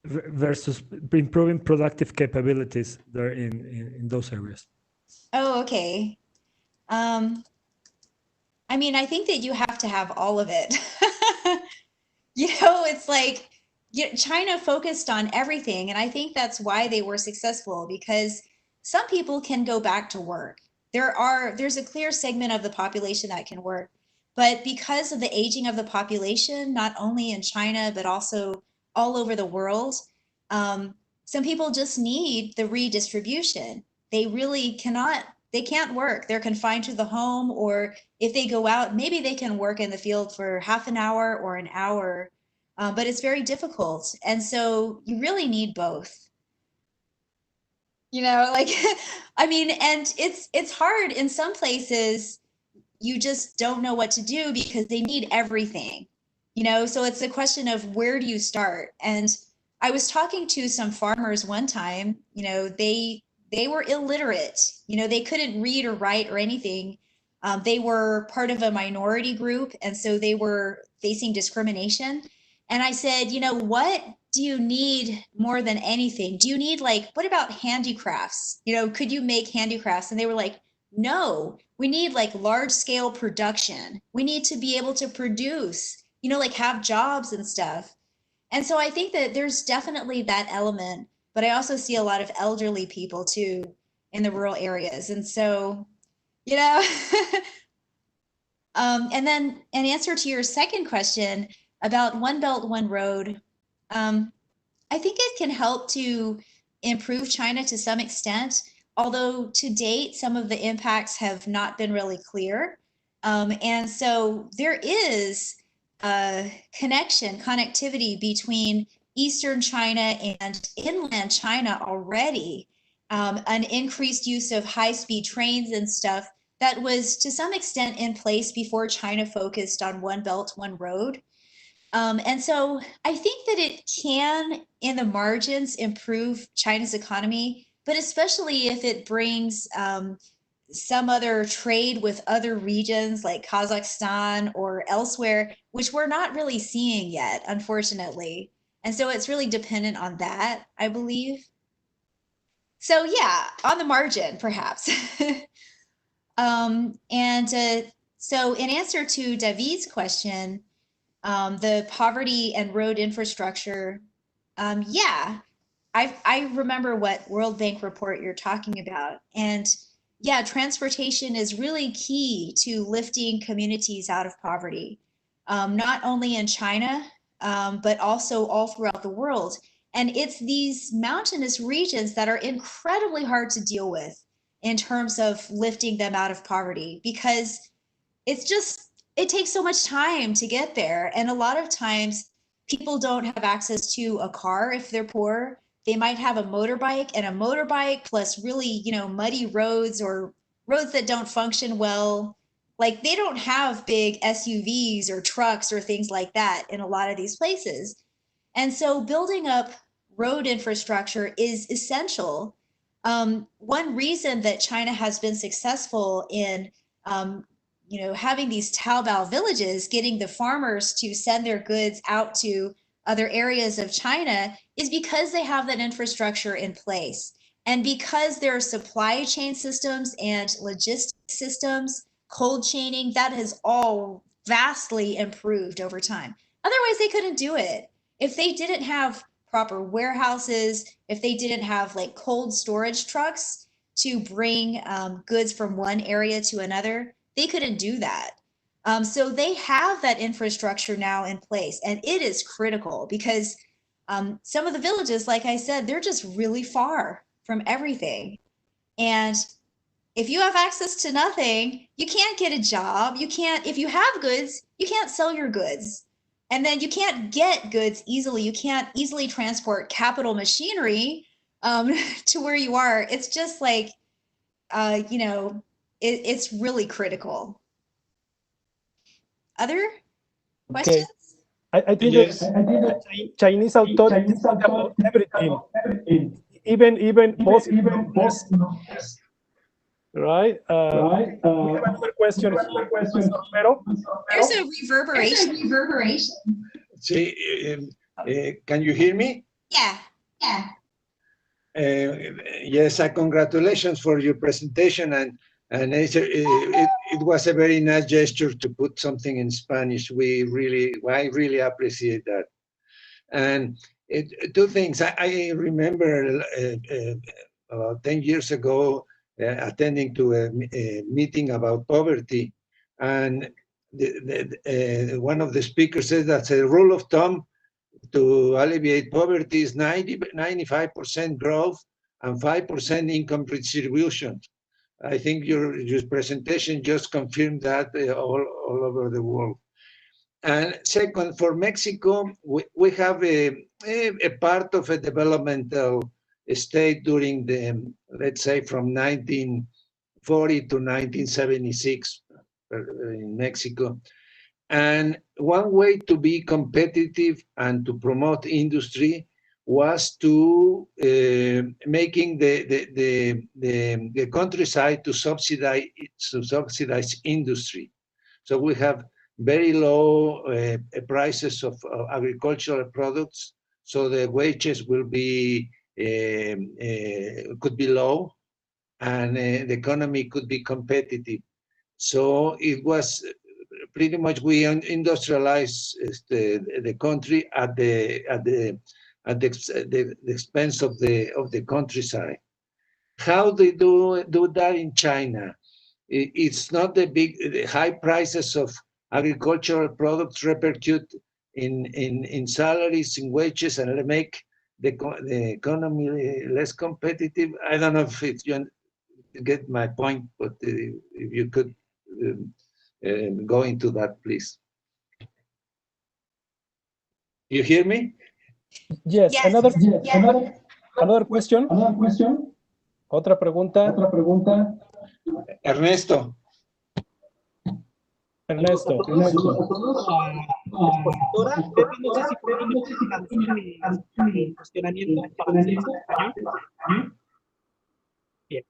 Versus improving productive capabilities there in those areas. Oh, okay. I mean, I think that you have to have all of it. It's like China focused on everything. And I think that's why they were successful, because some people can go back to work. There's a clear segment of the population that can work. But because of the aging of the population, not only in China, but also all over the world, some people just need the redistribution. They really can't work. They're confined to the home, or if they go out, maybe they can work in the field for half an hour or an hour, but it's very difficult. And so you really need both. I mean, and it's hard in some places. You just don't know what to do because they need everything, so it's a question of where do you start? And I was talking to some farmers one time, they they were illiterate. You know, they couldn't read or write or anything. They were part of a minority group, and so they were facing discrimination. And I said, you know, what do you need more than anything? Do you need, like, what about handicrafts? You know, could you make handicrafts? And they were like, no, we need like large scale production. We need to be able to produce, you know, like have jobs and stuff. And so I think that there's definitely that element, but I also see a lot of elderly people too in the rural areas. And so, you know, and then in answer to your second question about One Belt, One Road, I think it can help to improve China to some extent, although to date, some of the impacts have not been really clear. And so there is connectivity between Eastern China and inland China already, an increased use of high-speed trains and stuff that was to some extent in place before China focused on One Belt, One Road. And so I think that it can, in the margins, improve China's economy, but especially if it brings some other trade with other regions like Kazakhstan or elsewhere, which we're not really seeing yet, unfortunately. And so it's really dependent on that, I believe. So yeah, on the margin, perhaps. So in answer to David's question, the poverty and road infrastructure, yeah, I remember what World Bank report you're talking about. And yeah, transportation is really key to lifting communities out of poverty, not only in China, but also all throughout the world. And it's these mountainous regions that are incredibly hard to deal with in terms of lifting them out of poverty, because it takes so much time to get there. And a lot of times people don't have access to a car if they're poor. They might have a motorbike, and a motorbike plus really, you know, muddy roads or roads that don't function well. Like they don't have big SUVs or trucks or things like that in a lot of these places. And so building up road infrastructure is essential. One reason that China has been successful in you know, having these Taobao villages, getting the farmers to send their goods out to other areas of China, is because they have that infrastructure in place. And because their supply chain systems and logistics systems, cold chaining, that has all vastly improved over time. Otherwise, they couldn't do it. If they didn't have proper warehouses, if they didn't have like cold storage trucks to bring goods from one area to another, they couldn't do that. So they have that infrastructure now in place, and it is critical because some of the villages, like I said, they're just really far from everything. And if you have access to nothing, you can't get a job. You can't, if you have goods, you can't sell your goods. And then you can't get goods easily. You can't easily transport capital machinery to where you are. It's just like, you know, it's really critical. Other questions? Okay. I think Yes. that Chinese authorities think about everything, even most, right? We have another question here. There's a reverberation. See, can you hear me? Yeah. Yes, congratulations for your presentation, and it was a very nice gesture to put something in Spanish. I really appreciate that. And two things. I remember about 10 years ago attending to a meeting about poverty, and one of the speakers said that the rule of thumb to alleviate poverty is 95% growth and 5% income redistribution. I think your presentation just confirmed that all over the world. And second, for Mexico, we have a part of a developmental state during the, let's say, from 1940 to 1976 in Mexico. And one way to be competitive and to promote industry was to making the countryside to subsidize industry. So we have very low prices of agricultural products, so the wages will be could be low, and the economy could be competitive. So it was pretty much we industrialized the country at the expense of the countryside. How they do that in China? It's not the high prices of agricultural products repercute in salaries, in wages, and make the economy less competitive. I don't know if you get my point, but if you could go into that, please. You hear me? Yes, Yes. another question. Another question. Otra pregunta. Otra pregunta. Ernesto. Ernesto. Expositora, Pepe, no sé si puede traducir mi cuestionamiento para hacer en español. Bien.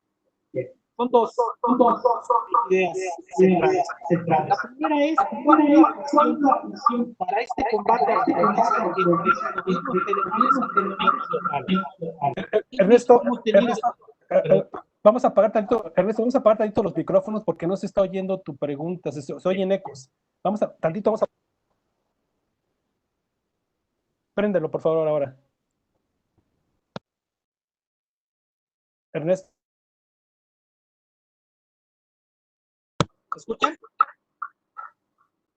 Son dos ideas centrales. La primera es, ¿cuál es la función para este combate a la pobreza entre los gobiernos federales y locales? Ernesto, vamos a apagar tantito, Ernesto, vamos a apagar tantito los micrófonos porque no se está oyendo tu pregunta, se oyen ecos. Vamos a préndelo, por favor, ahora. Ernesto. ¿Me escuchan?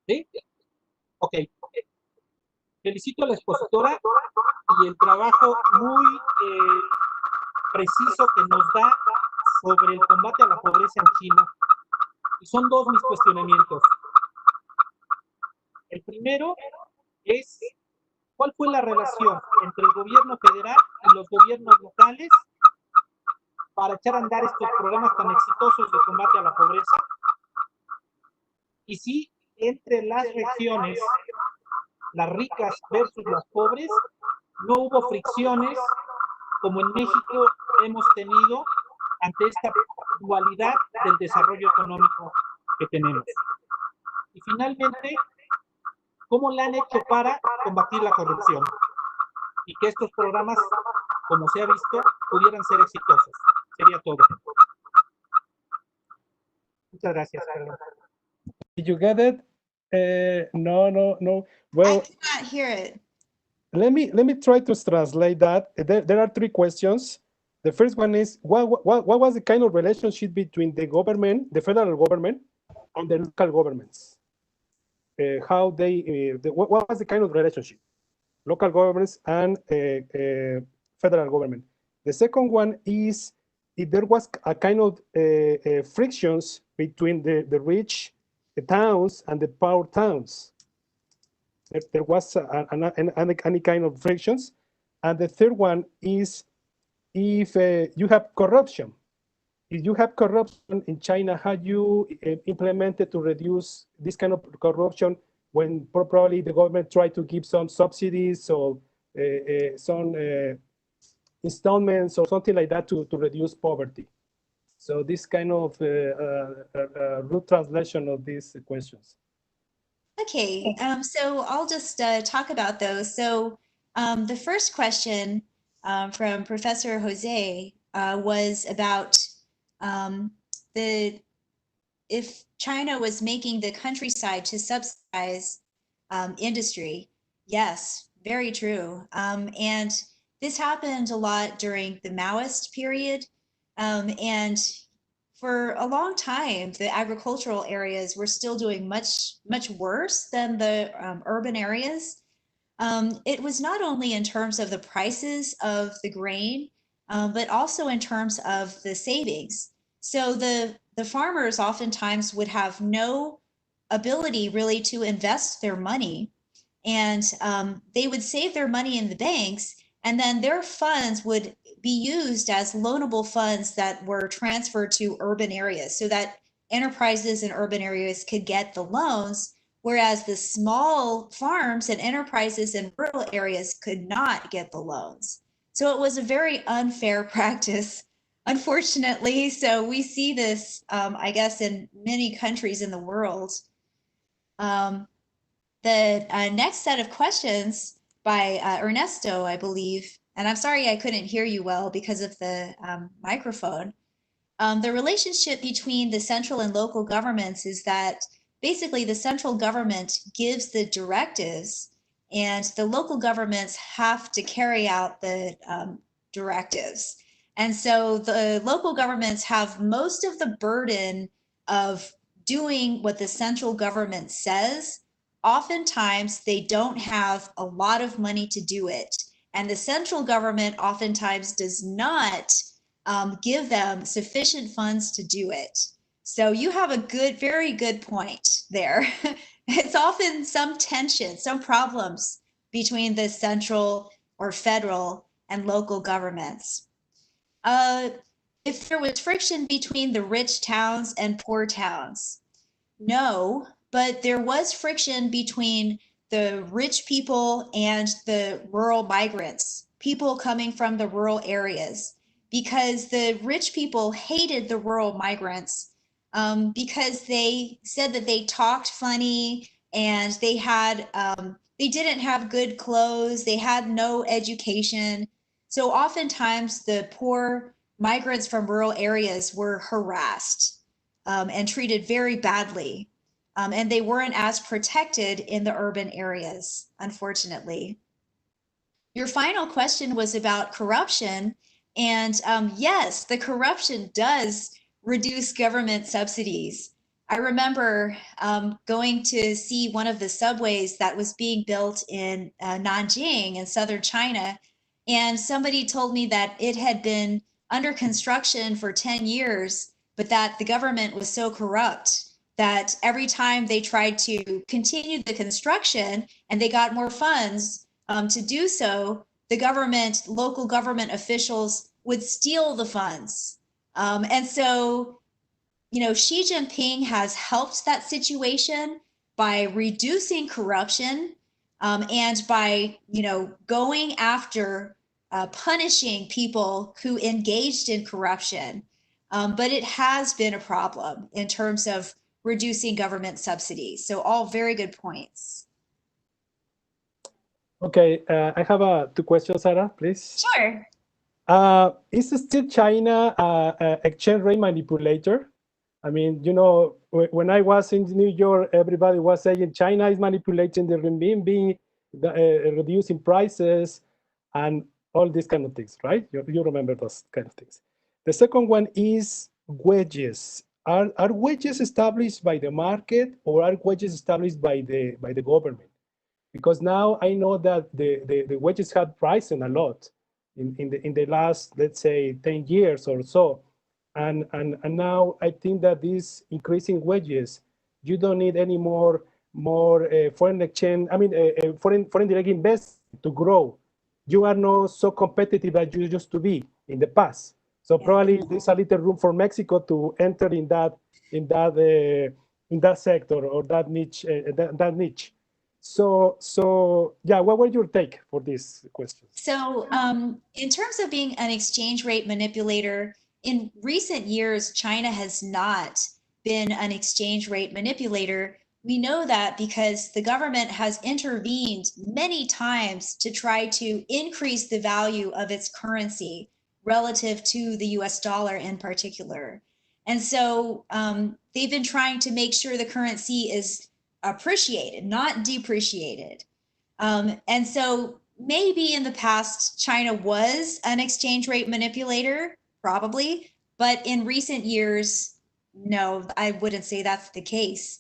¿Sí? Ok. Felicito a la expositora y el trabajo muy preciso que nos da sobre el combate a la pobreza en China. Y son dos mis cuestionamientos. El primero es, ¿cuál fue la relación entre el gobierno federal y los gobiernos locales para echar a andar estos programas tan exitosos de combate a la pobreza? Y si entre las regiones, las ricas versus las pobres, no hubo fricciones como en México hemos tenido ante esta dualidad del desarrollo económico que tenemos. Y finalmente, ¿cómo la han hecho para combatir la corrupción? Y que estos programas, como se ha visto, pudieran ser exitosos. Sería todo. Muchas gracias. Did you get it? No. Well, I cannot hear it. let me try to translate that. There are three questions. The first one is, what was the kind of relationship between the government, the federal government, and the local governments? How they, what was the kind of relationship? Local governments and federal government. The second one is if there was a kind of frictions between the rich towns and the poor towns. There was any kind of frictions. And the third one is if you have corruption. If you have corruption in China, how you implemented to reduce this kind of corruption when probably the government tried to give some subsidies or some installments or something like that to reduce poverty? So this kind of root translation of these questions. Okay, so I'll just talk about those. So the first question from Professor Jose was about if China was making the countryside to subsidize industry. Yes, very true. And this happened a lot during the Maoist period. And for a long time, the agricultural areas were still doing much worse than the urban areas. It was not only in terms of the prices of the grain, but also in terms of the savings. So the farmers oftentimes would have no ability really to invest their money, and they would save their money in the banks, and then their funds would be used as loanable funds that were transferred to urban areas so that enterprises in urban areas could get the loans whereas the small farms and enterprises in rural areas could not get the loans. So it was a very unfair practice, unfortunately. So we see this, I guess, in many countries in the world. The next set of questions by Ernesto, I believe, and I'm sorry I couldn't hear you well because of the microphone. The relationship between the central and local governments is that basically the central government gives the directives and the local governments have to carry out the directives. And so the local governments have most of the burden of doing what the central government says. Oftentimes they don't have a lot of money to do it. And the central government oftentimes does not give them sufficient funds to do it. So you have a very good point there. It's often some tension, some problems between the central or federal and local governments. If there was friction between the rich towns and poor towns, no, but there was friction between the rich people and the rural migrants, people coming from the rural areas, because the rich people hated the rural migrants because they said that they talked funny and they had they didn't have good clothes, they had no education. So oftentimes the poor migrants from rural areas were harassed and treated very badly. And they weren't as protected in the urban areas, unfortunately. Your final question was about corruption. And yes, the corruption does reduce government subsidies. I remember going to see one of the subways that was being built in Nanjing in southern China. And somebody told me that it had been under construction for 10 years, but that the government was so corrupt that every time they tried to continue the construction and they got more funds to do so, the local government officials would steal the funds. And so, you know, Xi Jinping has helped that situation by reducing corruption and by, you know, going after punishing people who engaged in corruption. But it has been a problem in terms of reducing government subsidies. So all very good points. Okay, I have two questions, Sara, please. Sure. Is still China an exchange rate manipulator? I mean, you know, when I was in New York, everybody was saying China is manipulating the renminbi, reducing prices, and all these kind of things, right? You remember those kind of things. The second one is wages. Are wages established by the market or are wages established by the government? Because now I know that the wages have risen a lot in the last, let's say, 10 years or so. And now I think that these increasing wages, you don't need any more foreign exchange, I mean, foreign direct investment to grow. You are not so competitive as you used to be in the past. So probably there's a little room for Mexico to enter in that sector or that niche. So yeah, what were your take for this question? So in terms of being an exchange rate manipulator, in recent years, China has not been an exchange rate manipulator. We know that because the government has intervened many times to try to increase the value of its currency relative to the US dollar in particular. And so they've been trying to make sure the currency is appreciated, not depreciated. And so maybe in the past, China was an exchange rate manipulator, probably, but in recent years, no, I wouldn't say that's the case.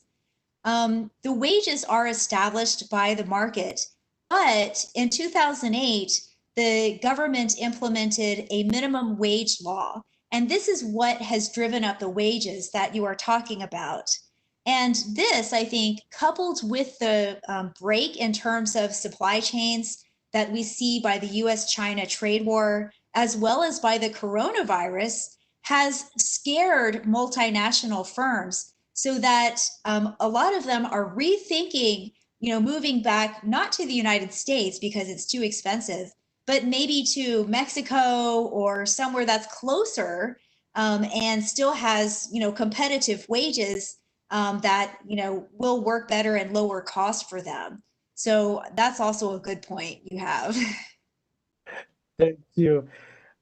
The wages are established by the market, but in 2008, the government implemented a minimum wage law, and this is what has driven up the wages that you are talking about. And this, I think, coupled with the break in terms of supply chains that we see by the US-China trade war, as well as by the coronavirus, has scared multinational firms. so that a lot of them are rethinking, moving back, not to the United States because it's too expensive, but maybe to Mexico or somewhere that's closer and still has, competitive wages that, will work better and lower cost for them. So that's also a good point you have. Thank you.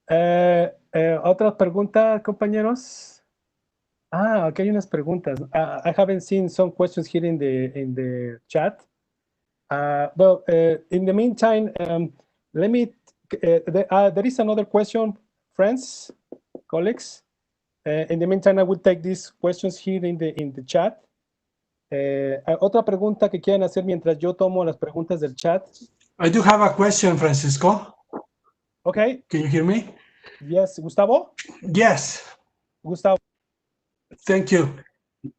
¿Otra pregunta, compañeros? Aquí hay unas preguntas. I haven't seen some questions here in the chat. Well, in the meantime, let me. There is another question, friends, colleagues. In the meantime, I will take these questions here in the chat. Otra pregunta que quieran hacer mientras yo tomo las preguntas del chat. I do have a question, Francisco. Okay. Can you hear me? Yes, Gustavo? Yes. Gustavo. Thank you.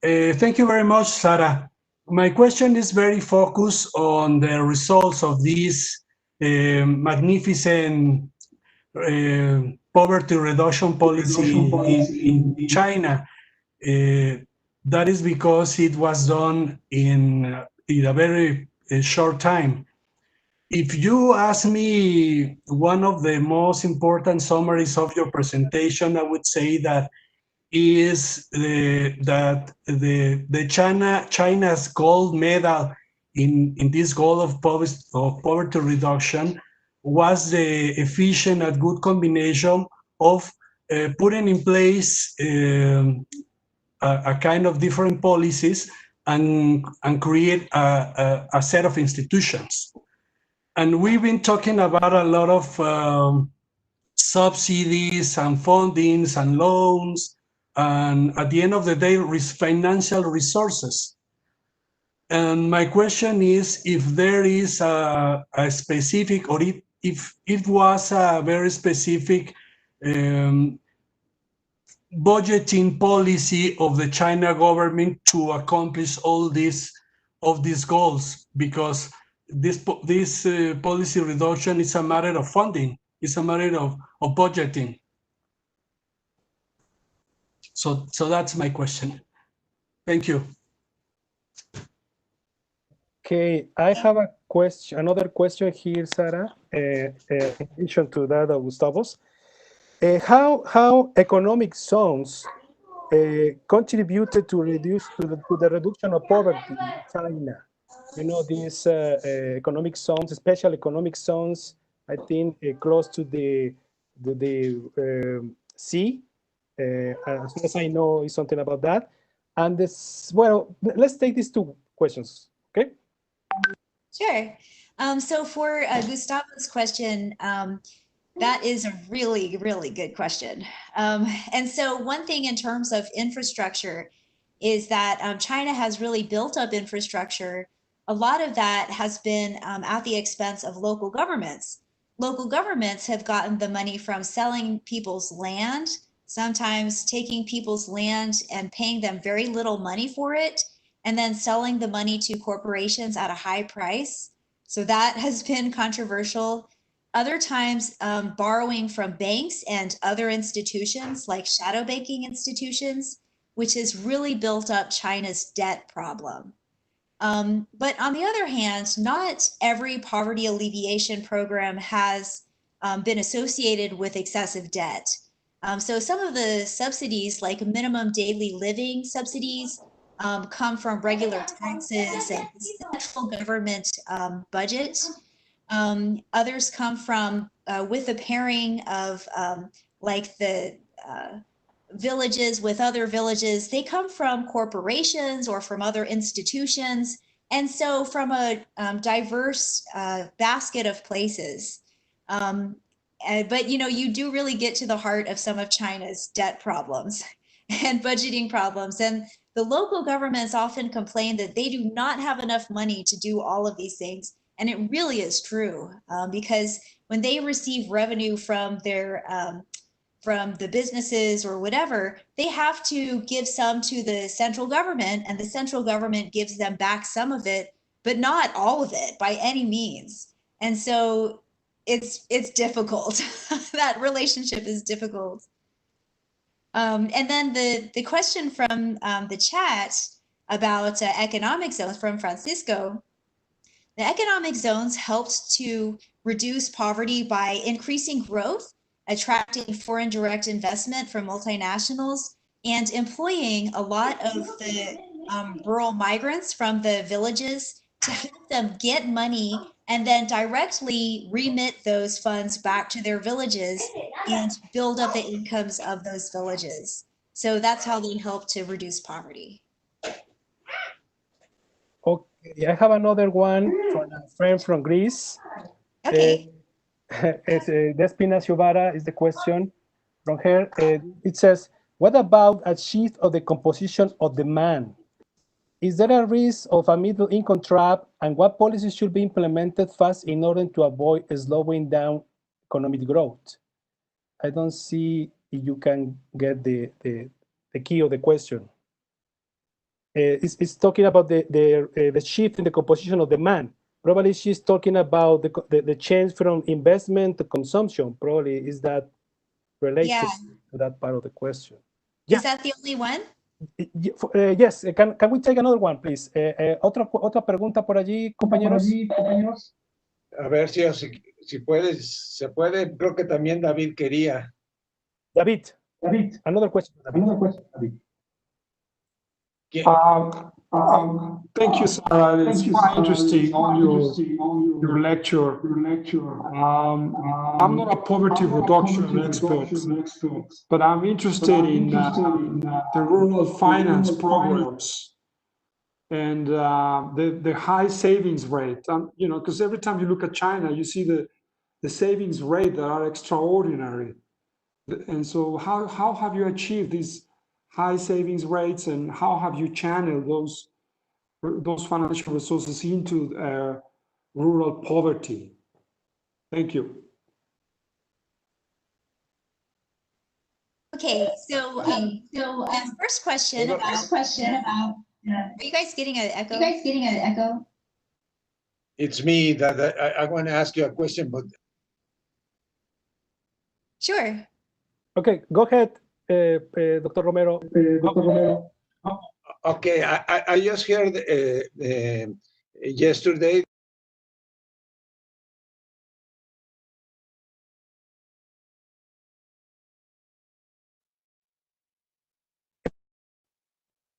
Thank you very much, Sara. My question is very focused on the results of this magnificent poverty reduction policy in China. That is because it was done in a very short time. If you ask me one of the most important summaries of your presentation, I would say that is China's gold medal in this goal of poverty reduction was the efficient and good combination of putting in place a kind of different policies and create a set of institutions. And we've been talking about a lot of subsidies and fundings and loans, and at the end of the day, financial resources. And my question is if there is a specific, or if it was a very specific budgeting policy of the China government to accomplish all these goals, because this policy reduction is a matter of funding. It's a matter of budgeting. So that's my question. Thank you. Okay, I have a question, another question here, Sara, in addition to that of Gustavo's. How economic zones contributed to the reduction of poverty in China? These economic zones, special economic zones, I think close to the sea. As soon as I know is something about that. And this, well, let's take these two questions, okay? Sure. So for Gustavo's question, that is a really, really good question. And so one thing in terms of infrastructure is that China has really built up infrastructure. A lot of that has been at the expense of local governments. Local governments have gotten the money from selling people's land, sometimes taking people's land and paying them very little money for it, and then selling the money to corporations at a high price. So that has been controversial. Other times, borrowing from banks and other institutions like shadow banking institutions, which has really built up China's debt problem. But on the other hand, not every poverty alleviation program has been associated with excessive debt. So some of the subsidies, like minimum daily living subsidies, come from regular taxes and central government budget. Others come from with the pairing of like the villages with other villages. They come from corporations or from other institutions. And so from a diverse basket of places. But, you do really get to the heart of some of China's debt problems and budgeting problems. And the local governments often complain that they do not have enough money to do all of these things. And it really is true because when they receive revenue from their from the businesses or whatever, they have to give some to the central government, and the central government gives them back some of it, but not all of it by any means. And so it's difficult. That relationship is difficult. And then the question from the chat about economic zones from Francisco. The economic zones helped to reduce poverty by increasing growth, attracting foreign direct investment from multinationals, and employing a lot of the rural migrants from the villages to help them get money and then directly remit those funds back to their villages and build up the incomes of those villages. So that's how they help to reduce poverty. Okay, I have another one from a friend from Greece. Okay. It's Despina Siobara is the question from her. It says, what about a shift of the composition of demand? Is there a risk of a middle income trap, and what policies should be implemented fast in order to avoid slowing down economic growth? I don't see if you can get the key of the question. It's talking about the shift in the composition of demand. Probably she's talking about the change from investment to consumption. Probably is that related to that part of the question. Is that the only one? Yes. Can we take another one, please? Otra pregunta por allí, compañeros. A ver si puedes, se puede. Creo que también David quería. David. Another question. David. Thank you, Sara. It's quite interesting on your lecture. I'm not a poverty reduction expert, but I'm interested in the rural finance programs and the high savings rate. You know, because every time you look at China, you see the savings rate that are extraordinary. And so how have you achieved these high savings rates, and how have you channeled those financial resources into rural poverty? Thank you. Okay, so the first question about are you guys getting an echo? It's me that I want to ask you a question, but sure. Okay, go ahead, Dr. Romero. Okay, I just heard yesterday.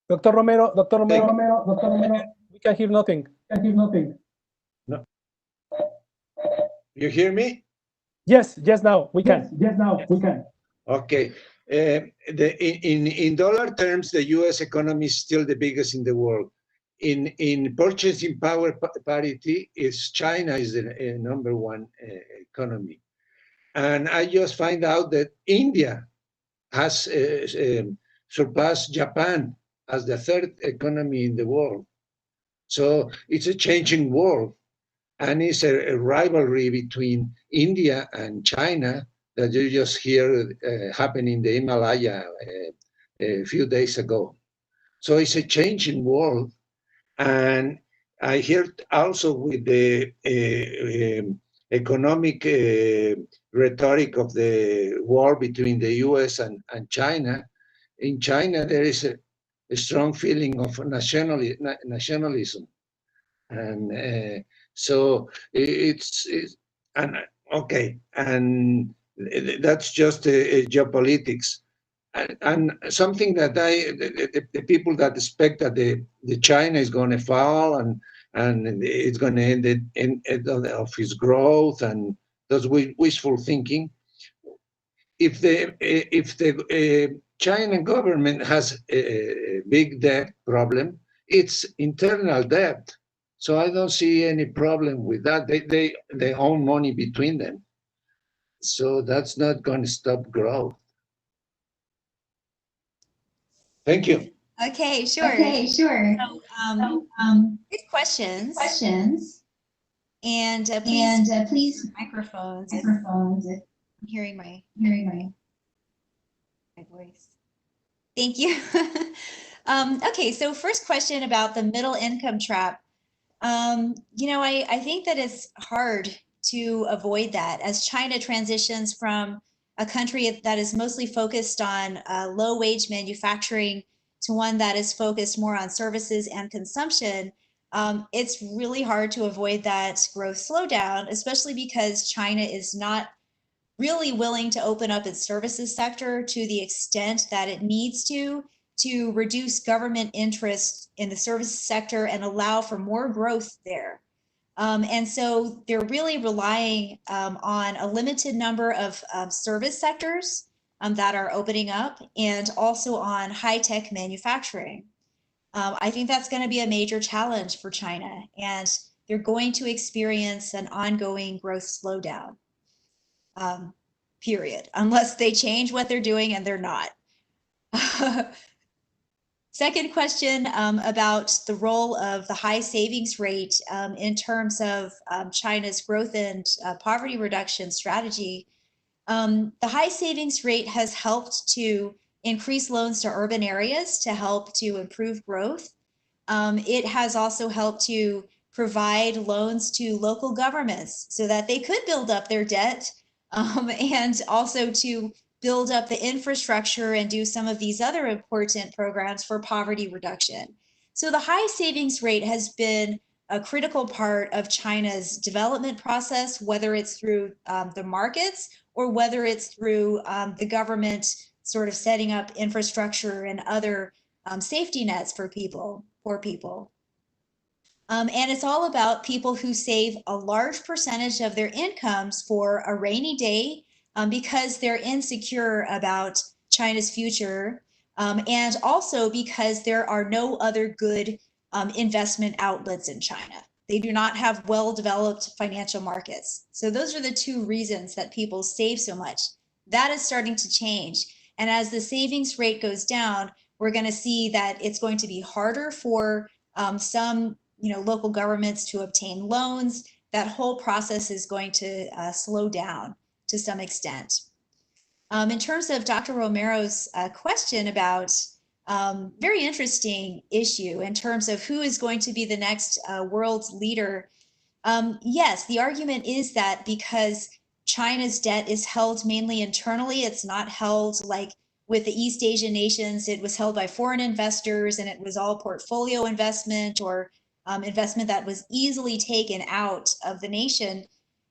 Dr. Romero, we can hear nothing. No. You hear me? Yes, now we can. Okay. In dollar terms, the U.S. economy is still the biggest in the world. In purchasing power parity, China is the #1 economy. And I just find out that India has surpassed Japan as the 3rd economy in the world. So it's a changing world. And it's a rivalry between India and China that you just hear happen in the Himalaya a few days ago. So it's a changing world. And I heard also with the economic rhetoric of the war between the US and China. In China, there is a strong feeling of nationalism. And so it's okay. And that's just geopolitics. And something that the people that expect that the China is going to fall and it's going to end of its growth, and that's wishful thinking. If the China government has a big debt problem, it's internal debt. So I don't see any problem with that. They own money between them. So that's not going to stop growth. Thank you. Okay, sure. So, good questions. And please microphones. I'm hearing my voice. Thank you. Okay, so first question about the middle income trap. You know, I think that it's hard to avoid that as China transitions from a country that is mostly focused on low wage manufacturing to one that is focused more on services and consumption, it's really hard to avoid that growth slowdown, especially because China is not really willing to open up its services sector to the extent that it needs to reduce government interest in the services sector and allow for more growth there. And so they're really relying on a limited number of service sectors that are opening up, and also on high-tech manufacturing. I think that's going to be a major challenge for China, and they're going to experience an ongoing growth slowdown, period, unless they change what they're doing, and they're not. Second question about the role of the high savings rate in terms of China's growth and poverty reduction strategy. The high savings rate has helped to increase loans to urban areas to help to improve growth. It has also helped to provide loans to local governments so that they could build up their debt, and also to build up the infrastructure and do some of these other important programs for poverty reduction. So the high savings rate has been a critical part of China's development process, whether it's through the markets or whether it's through the government sort of setting up infrastructure and other safety nets for people, poor people. And it's all about people who save a large percentage of their incomes for a rainy day, because they're insecure about China's future, and also because there are no other good investment outlets in China. They do not have well-developed financial markets. So those are the two reasons that people save so much. That is starting to change. And as the savings rate goes down, we're going to see that it's going to be harder for some local governments to obtain loans. That whole process is going to slow down to some extent. In terms of Dr. Romero's question about very interesting issue in terms of who is going to be the next world leader. Yes, the argument is that because China's debt is held mainly internally, it's not held like with the East Asian nations. It was held by foreign investors, and it was all portfolio investment or investment that was easily taken out of the nation.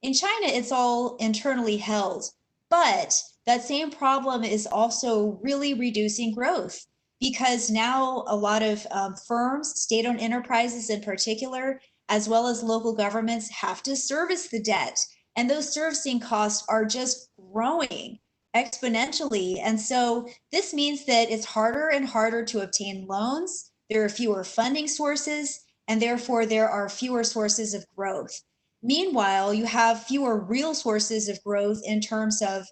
In China, it's all internally held, but that same problem is also really reducing growth, because now a lot of firms, state-owned enterprises in particular, as well as local governments, have to service the debt. And those servicing costs are just growing exponentially. And so this means that it's harder and harder to obtain loans. There are fewer funding sources, and therefore there are fewer sources of growth. Meanwhile, you have fewer real sources of growth in terms of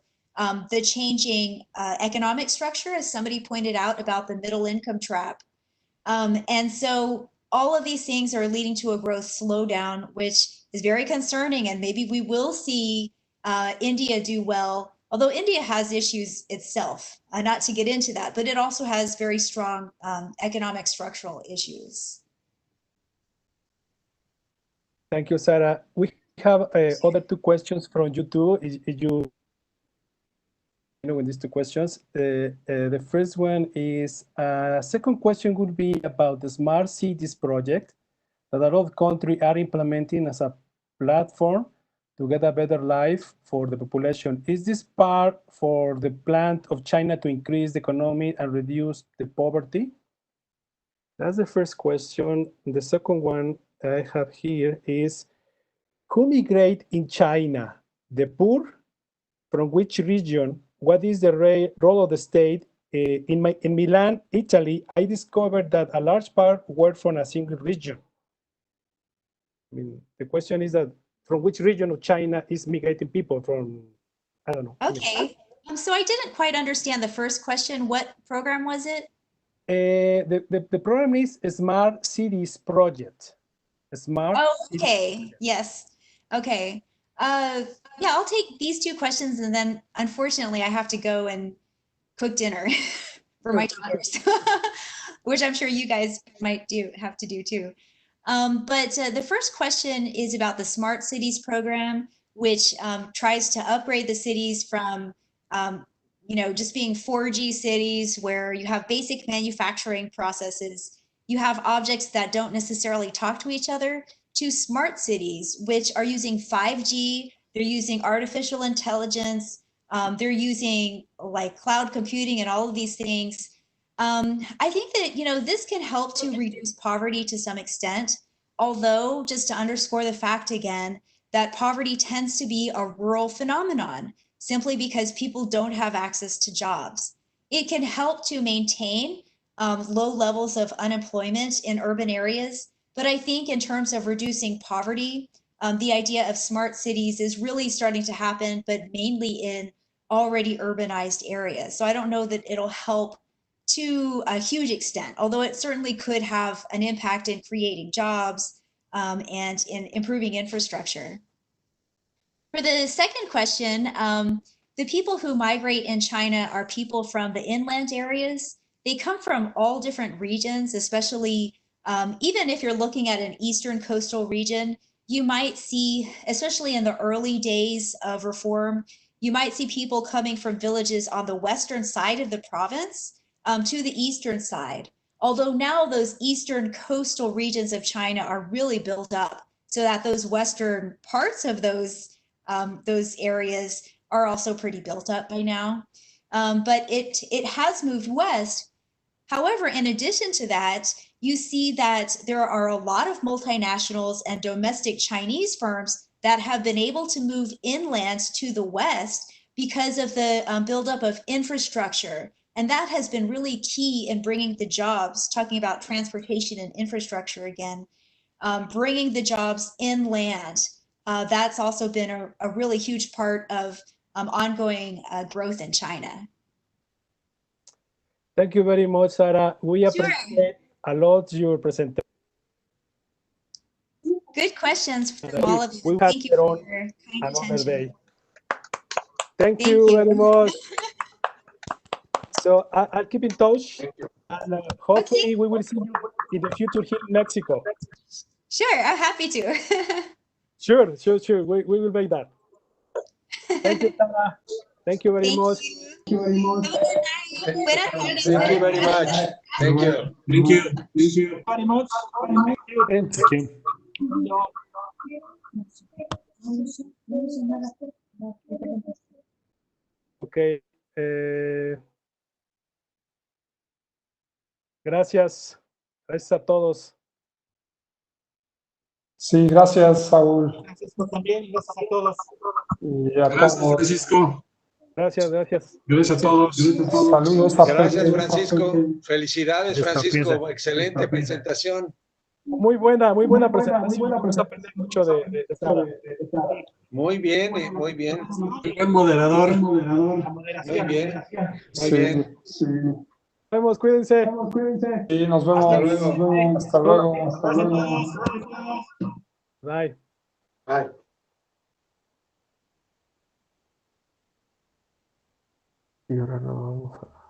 the changing economic structure, as somebody pointed out about the middle income trap. And so all of these things are leading to a growth slowdown, which is very concerning. And maybe we will see India do well, although India has issues itself, not to get into that, but it also has very strong economic structural issues. Thank you, Sarah. We have other two questions from YouTube. With these two questions. The first one is, second question would be about the Smart Cities project that a lot of countries are implementing as a platform to get a better life for the population. Is this part for the plan of China to increase the economy and reduce the poverty? That's the first question. The second one I have here is, who migrate in China? The poor? From which region? What is the role of the state? In Milan, Italy, I discovered that a large part were from a single region. I mean, the question is that from which region of China is migrating people from? I don't know. Okay, so I didn't quite understand the first question. What program was it? The program is a Smart Cities project. A Smart okay, yes. Okay. Yeah, I'll take these two questions, and then unfortunately I have to go and cook dinner for my daughters, which I'm sure you guys might have to do too. But the first question is about the Smart Cities program, which tries to upgrade the cities from just being 4G cities where you have basic manufacturing processes, you have objects that don't necessarily talk to each other, to smart cities, which are using 5G, they're using artificial intelligence, they're using like cloud computing and all of these things. I think that, this can help to reduce poverty to some extent, although just to underscore the fact again, that poverty tends to be a rural phenomenon, simply because people don't have access to jobs. It can help to maintain low levels of unemployment in urban areas, but I think in terms of reducing poverty, the idea of smart cities is really starting to happen, but mainly in already urbanized areas. So I don't know that it'll help to a huge extent, although it certainly could have an impact in creating jobs and in improving infrastructure. For the second question, the people who migrate in China are people from the inland areas. They come from all different regions, especially even if you're looking at an eastern coastal region, you might see, especially in the early days of reform, you might see people coming from villages on the western side of the province to the eastern side. Although now those eastern coastal regions of China are really built up so that those western parts of those areas are also pretty built up by now. But it has moved west. However, in addition to that, you see that there are a lot of multinationals and domestic Chinese firms that have been able to move inland to the west because of the buildup of infrastructure. And that has been really key in bringing the jobs, talking about transportation and infrastructure again, bringing the jobs inland. That's also been a really huge part of ongoing growth in China. Thank you very much, Sara. We appreciate a lot your presentation. Good questions from all of you. We Thank you for your kind another attention. day. Thank you very much. So I'll keep in touch, and hopefully we will see you in the future here in Mexico. Sure, I'm happy to. Sure. We will make that. Thank you, Sara. Thank you very much. Thank you very much. Thank you very much. Thank you. Thank you. Thank you very much. Thank you. Okay. Gracias. Gracias a todos. Sí, gracias, Saúl. Francisco también, gracias a todos. Y a Gracias, todos. Francisco. Gracias. Gracias a todos. Saludos a Gracias, Pepe. Francisco. Felicidades, Listo, Francisco. cuídense. Excelente presentación. Muy buena presentación. Vamos a aprender mucho de Sara. Muy bien, muy bien. Buen moderador. La Muy moderación. bien. Muy Sí, bien. sí. Nos vemos, cuídense. Sí, nos vemos. Hasta luego. Hasta luego. Gracias a todos. Bye. Bye. Y ahora no vamos a...